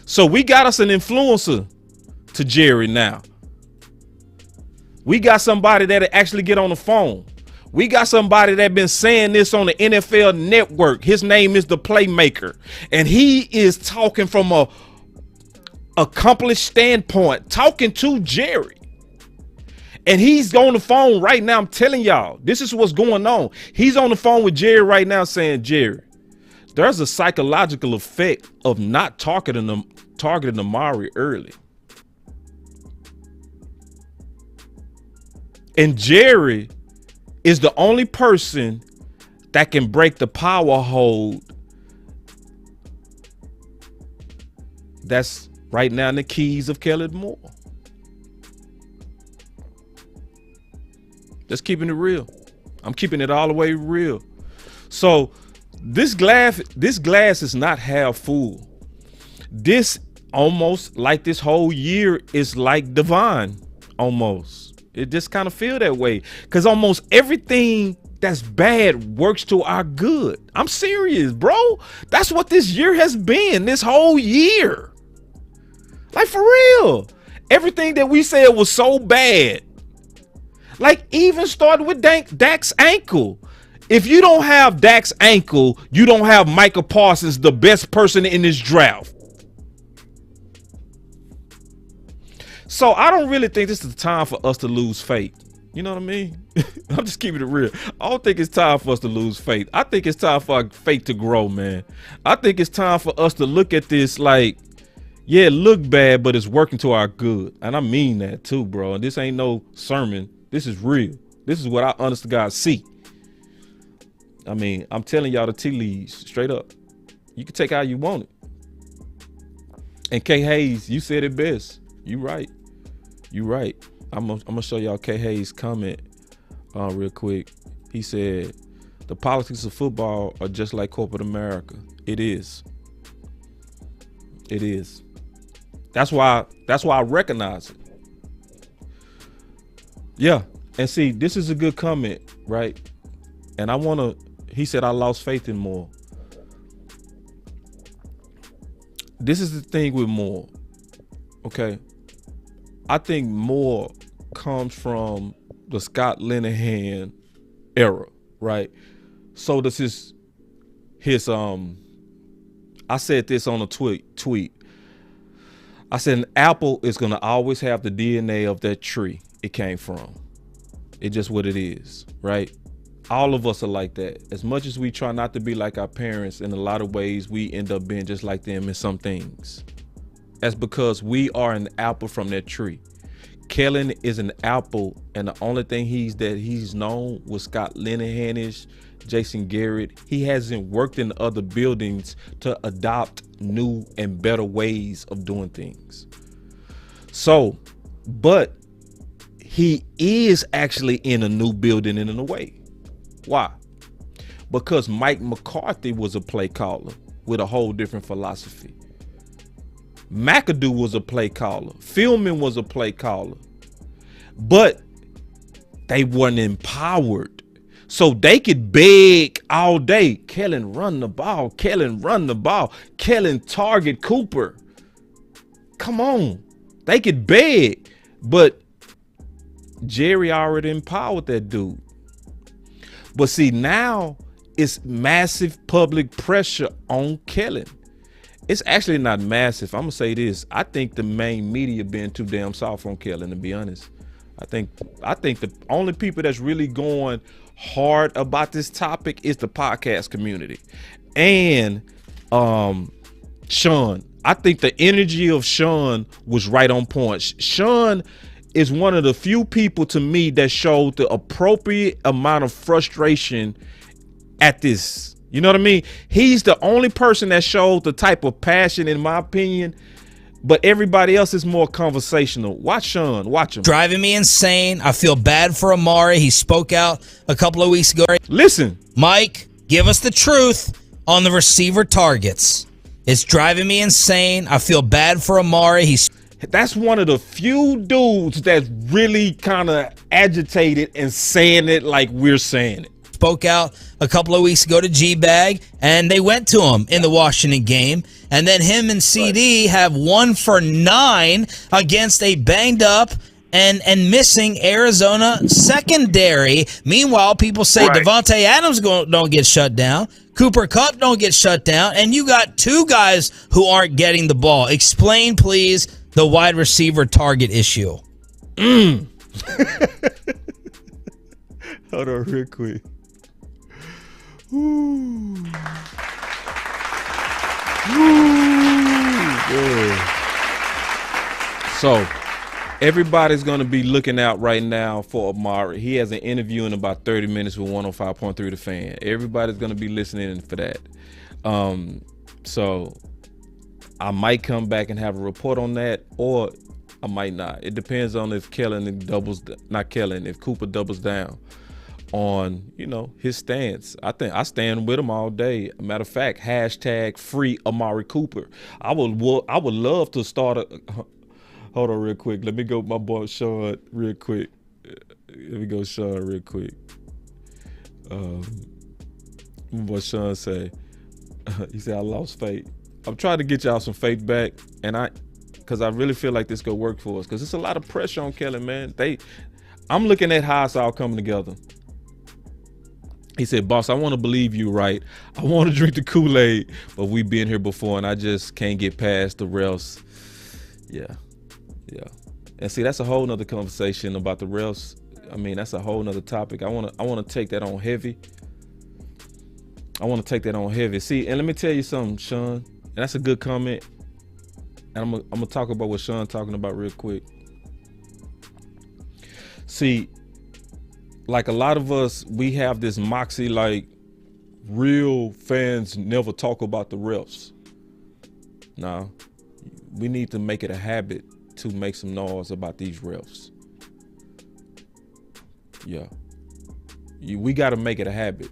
S1: So we got us an influencer to Jerry now. We got somebody that'll actually get on the phone. We got somebody that been saying this on the NFL Network. His name is the Playmaker. And he is talking from a accomplished standpoint, talking to Jerry. And he's on the phone right now. I'm telling y'all, this is what's going on. He's on the phone with Jerry right now saying, Jerry, there's a psychological effect of not targeting Amari early. And Jerry is the only person that can break the power hold that's right now in the keys of Kellen Moore. Just keeping it real. I'm keeping it all the way real. So this glass is not half full. This almost like this whole year is like divine almost. It just kind of feel that way because almost everything that's bad works to our good. I'm serious, bro. That's what this year has been, this whole year. Like, for real. Everything that we said was so bad. Like, even started with Dak's ankle. If you don't have Dak's ankle, you don't have Micah Parsons, the best person in this draft. So I don't really think this is the time for us to lose faith. You know what I mean? I'm just keeping it real. I don't think it's time for us to lose faith. I think it's time for our faith to grow, man. I think it's time for us to look at this like, yeah, it look bad, but it's working to our good. And I mean that too, bro. And this ain't no sermon. This is real. This is what I honest to God see. I mean, I'm telling y'all the tea leaves straight up. You can take how you want it. And K Hayes, you said it best. You right. You right. I'm gonna show y'all K Hayes' comment real quick. He said, the politics of football are just like corporate America. It is. It is. That's why I recognize it. Yeah. And see, this is a good comment, right? And he said, I lost faith in Moore. This is the thing with Moore. Okay. I think Moore comes from the Scott Linehan era, right? So this is his I said this on a tweet. I said an apple is gonna always have the DNA of that tree it came from. It's just what it is, right? All of us are like that. As much as we try not to be like our parents, in a lot of ways we end up being just like them in some things. That's because we are an apple from that tree. Kellen is an apple, and the only thing he's known was Scott Linehan-ish, Jason Garrett. He hasn't worked in other buildings to adopt new and better ways of doing things. So, but he is actually in a new building in a way. Why? Because Mike McCarthy was a play caller with a whole different philosophy. McAdoo was a play caller. Philman was a play caller. But they weren't empowered. So they could beg all day. Kellen, run the ball. Kellen, run the ball. Kellen, target Cooper. Come on. They could beg. But Jerry already empowered that dude. But see, now it's massive public pressure on Kellen. It's actually not massive. I'm gonna say this. I think the main media being too damn soft on Kellen, to be honest. I think the only people that's really going hard about this topic is the podcast community. And Sean. I think the energy of Sean was right on point. Sean is one of the few people to me that showed the appropriate amount of frustration at this. You know what I mean? He's the only person that showed the type of passion, in my opinion, but everybody else is more conversational. Watch Sean. Watch him.
S5: Driving me insane. I feel bad for Amari. He spoke out a couple of weeks ago.
S1: Listen.
S5: Mike, give us the truth on the receiver targets. It's driving me insane. I feel bad for Amari.
S1: That's one of the few dudes that's really kind of agitated and saying it like we're saying it.
S5: spoke out a couple of weeks ago to G-Bag, and they went to him in the Washington game. And then him and CD have 1 for 9 against a banged-up and missing Arizona secondary. Meanwhile, people say Devontae Adams don't get shut down. Cooper Kupp don't get shut down. And you got 2 guys who aren't getting the ball. Explain, please, the wide receiver target issue.
S1: Hold on real quick. Ooh. Yeah. So, everybody's going to be looking out right now for Amari. He has an interview in about 30 minutes with 105.3 The Fan. Everybody's going to be listening for that. So, I might come back and have a report on that, or I might not. It depends on if if Cooper doubles down on, his stance. I think I stand with him all day. Matter of fact, hashtag free Amari Cooper. I would love to start hold on real quick. Let me go with my boy Sean real quick. Let me go Sean real quick. What Sean say? He said, I lost faith. I'm trying to get y'all some faith back, and because I really feel like this could work for us, because it's a lot of pressure on Kellen, man. I'm looking at how it's all coming together. He said, boss, I want to believe you right. I want to drink the Kool-Aid, but we've been here before, and I just can't get past the refs. Yeah. And see, that's a whole nother conversation about the refs. I mean, that's a whole nother topic. I want to take that on heavy. See, and let me tell you something, Sean, and that's a good comment. And I'm gonna talk about what Sean talking about real quick. See, like a lot of us, we have this moxie, like real fans never talk about the refs. Nah, we need to make it a habit to make some noise about these refs. Yeah, we got to make it a habit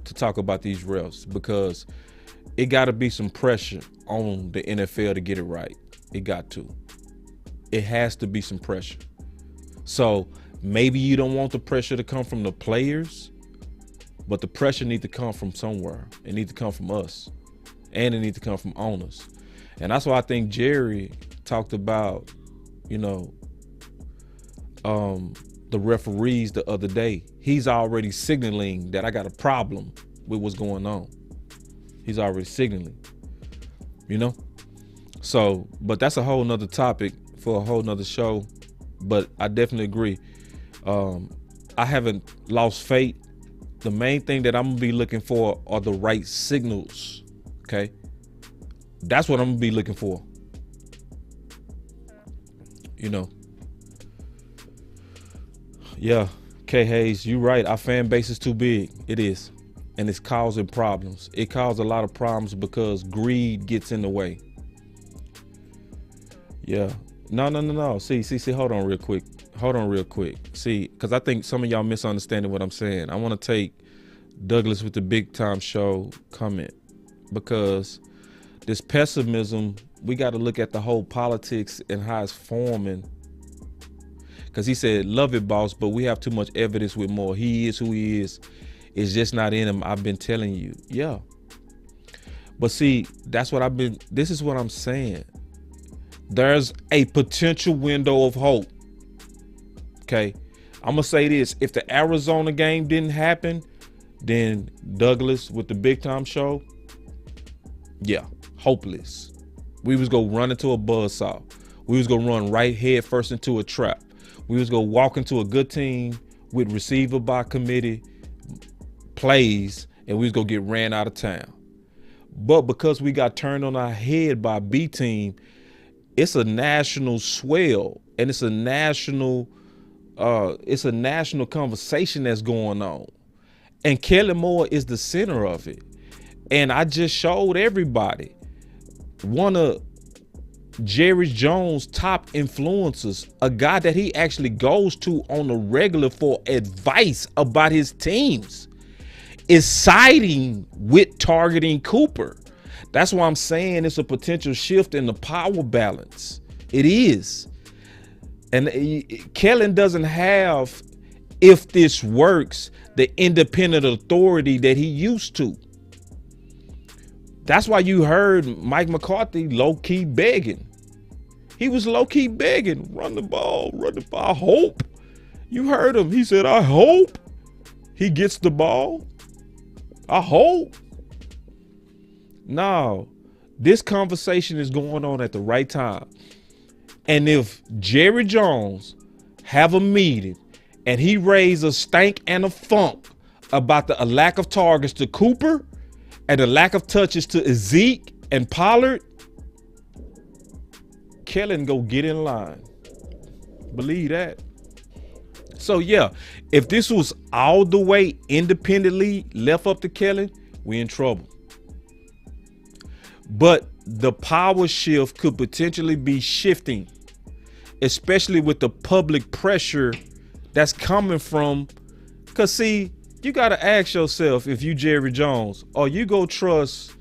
S1: to talk about these refs, because it got to be some pressure on the NFL to get it right. It got to. It has to be some pressure. So maybe you don't want the pressure to come from the players, but the pressure needs to come from somewhere. It needs to come from us, and it needs to come from owners. And that's why I think Jerry talked about, the referees the other day. He's already signaling that I got a problem with what's going on. He's already signaling, So, but that's a whole nother topic for a whole nother show. But I definitely agree. I haven't lost faith. The main thing that I'm gonna be looking for are the right signals. Okay, that's what I'm gonna be looking for. Yeah, K Hayes, you right. Our fan base is too big. It is, and it's causing problems. It caused a lot of problems because greed gets in the way. Yeah. No. See. Hold on real quick. See, because I think some of y'all misunderstanding what I'm saying. I want to take Douglas with the Big Time Show comment, because this pessimism, we got to look at the whole politics and how it's forming. Because he said, love it, boss, but we have too much evidence with more. He is who he is. It's just not in him. I've been telling you. Yeah. But see, this is what I'm saying. There's a potential window of hope. Okay. I'm going to say this. If the Arizona game didn't happen, then Douglas with the Big Time Show, yeah, hopeless. We was going to run into a buzzsaw. We was going to run right head first into a trap. We was going to walk into a good team with receiver by committee plays, and we was going to get ran out of town. But because we got turned on our head by B team, it's a national swell, and it's a national conversation that's going on. And Kellen Moore is the center of it. And I just showed everybody one of Jerry Jones' top influencers, a guy that he actually goes to on the regular for advice about his teams, is siding with targeting Cooper. That's why I'm saying it's a potential shift in the power balance. It is. And Kellen doesn't have if this works, the independent authority that he used to. That's why you heard Mike McCarthy low-key begging. He was low-key begging, run the ball, run the ball. I hope. You heard him. He said, I hope he gets the ball. I hope. No, this conversation is going on at the right time. And if Jerry Jones have a meeting and he raise a stank and a funk about the lack of targets to Cooper and the lack of touches to Zeke and Pollard, Kellen go get in line. Believe that. So yeah, if this was all the way independently left up to Kellen, we in trouble. But the power shift could potentially be shifting, especially with the public pressure that's coming from, because see, you got to ask yourself, if you Jerry Jones, are you go trust,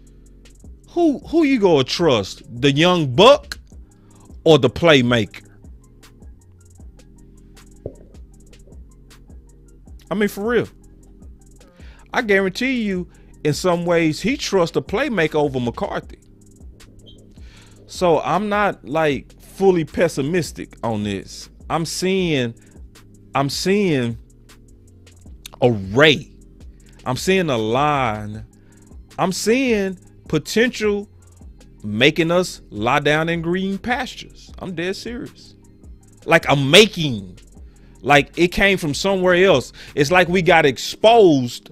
S1: who you go trust, the young buck or the playmaker? I mean, for real. I guarantee you, in some ways, he trusts the playmaker over McCarthy. So I'm not like fully pessimistic on this. I'm seeing a ray. I'm seeing a line. I'm seeing potential making us lie down in green pastures. I'm dead serious. Like I'm making, like it came from somewhere else. It's like we got exposed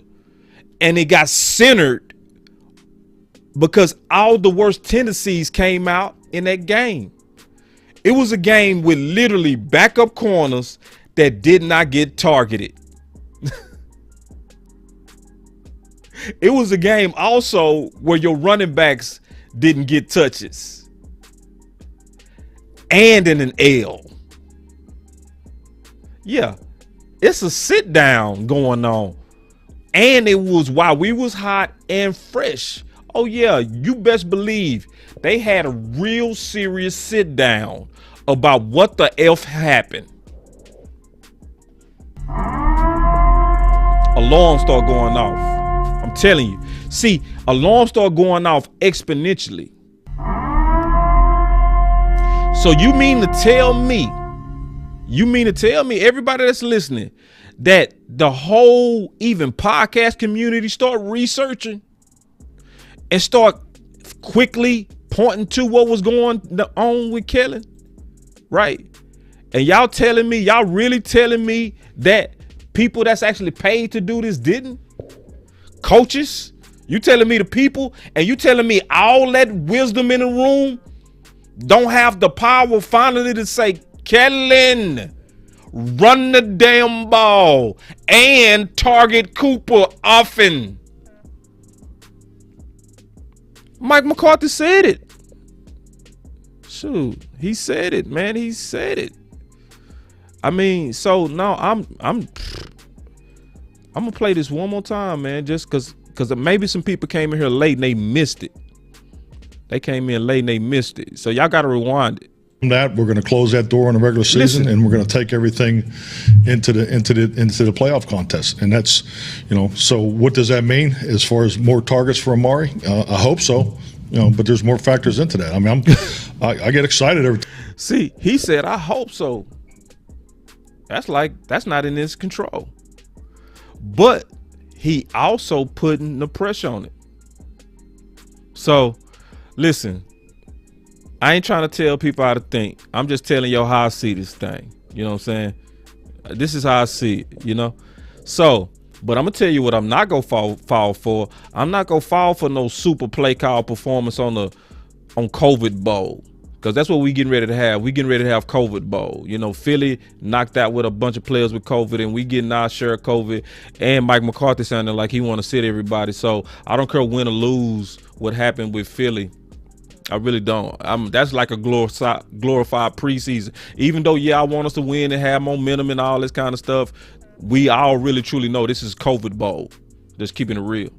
S1: and it got centered because all the worst tendencies came out in that game. It was a game with literally backup corners that did not get targeted. It was a game also where your running backs didn't get touches. And in an L. Yeah, it's a sit down going on. And it was while we was hot and fresh. Oh yeah, you best believe they had a real serious sit down about what the F happened. Alarms start going off. I'm telling you. See, alarms start going off exponentially. So you mean to tell me, everybody that's listening, that the whole even podcast community start researching and start quickly pointing to what was going on with Kellen, right? And y'all really telling me that people that's actually paid to do this didn't? Coaches? You telling me the people, and you telling me all that wisdom in the room don't have the power finally to say, Kellen, run the damn ball and target Cooper often. Mike McCarthy said it. Shoot, he said it, man. He said it. I mean, so no, I'm gonna play this one more time, man, just because maybe some people came in here late and they missed it. They came in late and they missed it. So y'all got to rewind it.
S2: That we're going to close that door in the regular season, and we're going to take everything into the playoff contest. And that's, so what does that mean as far as more targets for Amari? I hope so. But there's more factors into that. I mean, I get excited every time.
S1: See, he said, I hope so. That's not in his control. But he also putting the pressure on it. So, listen, I ain't trying to tell people how to think. I'm just telling you how I see this thing. You know what I'm saying? This is how I see it, So, but I'm going to tell you what I'm not going to fall for. I'm not going to fall for no super play call performance on COVID Bowl. Because that's what we getting ready to have. We getting ready to have COVID Bowl. Philly knocked out with a bunch of players with COVID, and we getting our share of COVID. And Mike McCarthy sounded like he want to sit everybody. So I don't care win or lose what happened with Philly. I really don't. That's like a glorified preseason. Even though, I want us to win and have momentum and all this kind of stuff, we all really truly know this is COVID Bowl. Just keeping it real.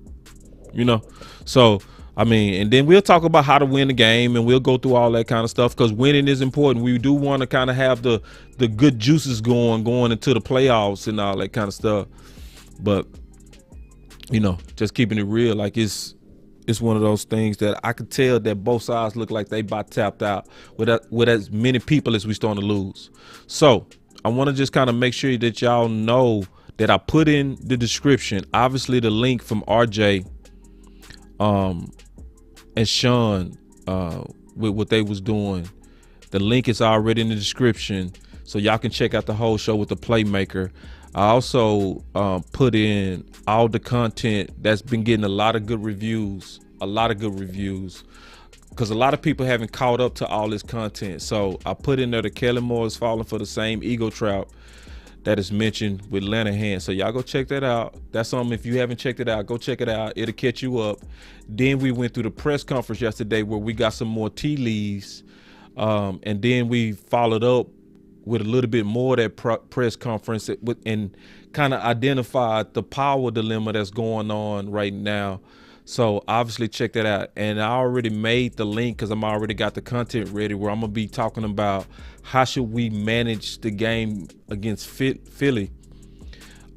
S1: So I mean, and then we'll talk about how to win the game, and we'll go through all that kind of stuff because winning is important. We do want to kind of have the good juices going into the playoffs and all that kind of stuff. But just keeping it real, like it's one of those things that I could tell that both sides look like they about tapped out with as many people as we starting to lose. So I want to just kind of make sure that y'all know that I put in the description, obviously, the link from RJ and Sean with what they was doing. The link is already in the description, so y'all can check out the whole show with the Playmaker. I also put in all the content that's been getting a lot of good reviews, because a lot of people haven't caught up to all this content. So I put in there the Kellen Moore is falling for the same ego trap that is mentioned with Lanahan. So y'all go check that out. That's something, if you haven't checked it out, go check it out. It'll catch you up. Then we went through the press conference yesterday where we got some more tea leaves. And then we followed up with a little bit more of that press conference and kind of identified the power dilemma that's going on right now. So obviously check that out. And I already made the link because I'm already got the content ready where I'm going to be talking about how should we manage the game against Philly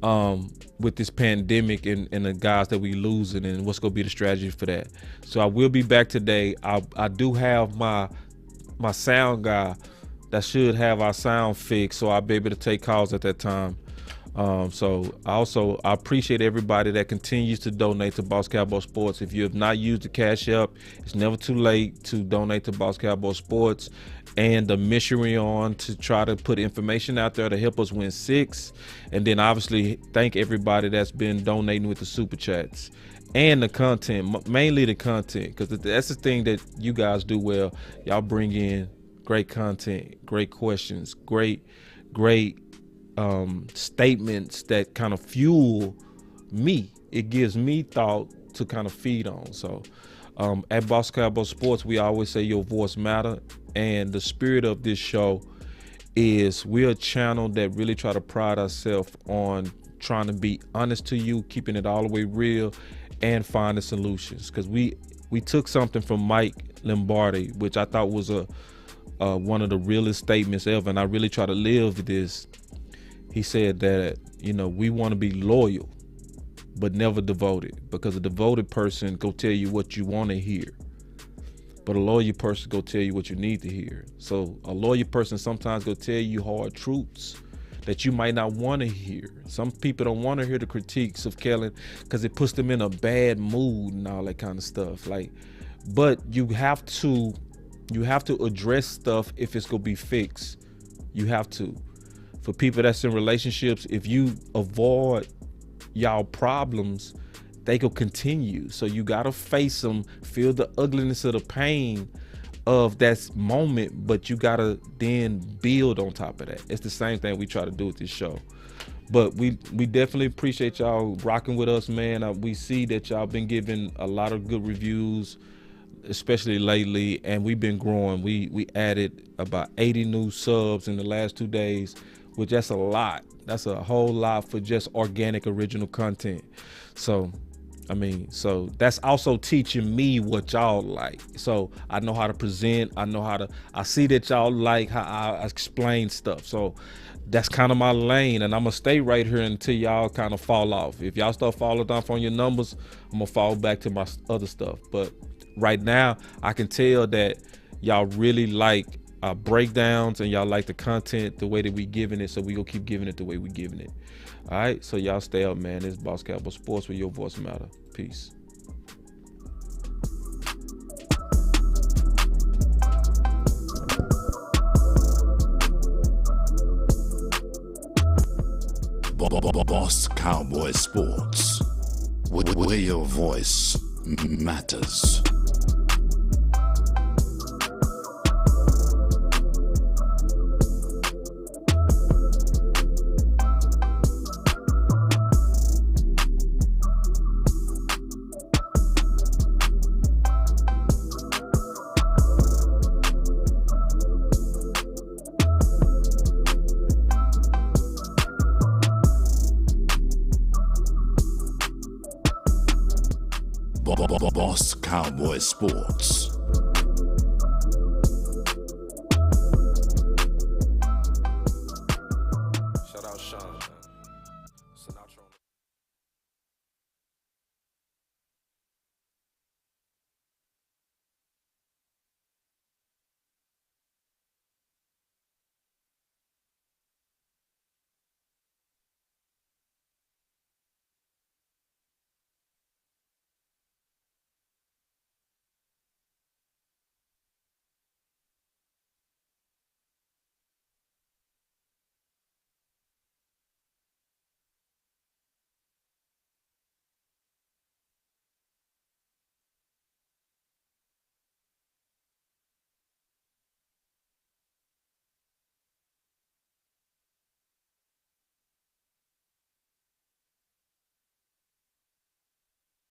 S1: with this pandemic and the guys that we losing and what's going to be the strategy for that. So I will be back today. I do have my sound guy that should have our sound fixed, so I'll be able to take calls at that time. So I appreciate everybody that continues to donate to Boss Cowboy Sports. If you have not used the Cash App, it's never too late to donate to Boss Cowboy Sports and the mission we're on to try to put information out there to help us win 6. And then obviously thank everybody that's been donating with the super chats and the content, mainly the content, because that's the thing that you guys do well. Y'all bring in great content, great questions, great statements that kind of fuel me. It gives me thought to kind of feed on. So at Boss Cowboy Sports, we always say your voice matter, and the spirit of this show is we're a channel that really try to pride ourselves on trying to be honest to you, keeping it all the way real, and finding solutions. Because we took something from Mike Lombardi, which I thought was one of the realest statements ever, and I really try to live this. He said that, we want to be loyal, but never devoted, because a devoted person go tell you what you want to hear, but a loyal person go tell you what you need to hear. So a loyal person sometimes go tell you hard truths that you might not want to hear. Some people don't want to hear the critiques of Kellen because it puts them in a bad mood and all that kind of stuff. But you have to address stuff if it's gonna be fixed. You have to. For people that's in relationships, if you avoid y'all problems, they could continue. So you gotta face them, feel the ugliness of the pain of that moment, but you gotta then build on top of that. It's the same thing we try to do with this show. But we definitely appreciate y'all rocking with us, man. We see that y'all been giving a lot of good reviews, especially lately, and we've been growing. We added about 80 new subs in the last 2 days, which that's a lot. That's a whole lot for just organic original content. So that's also teaching me what y'all like. So I know how to present. I see that y'all like how I explain stuff. So that's kind of my lane, and I'm gonna stay right here until y'all kind of fall off. If y'all start falling off on your numbers, I'm gonna fall back to my other stuff. But right now, I can tell that y'all really like our breakdowns and y'all like the content the way that we giving it, so we gonna keep giving it the way we giving it. All right, so y'all stay up, man. This is Boss Cowboy Sports, where your voice matter. Peace.
S8: Boss Cowboy Sports, where your voice matters. Boss Cowboy Sports.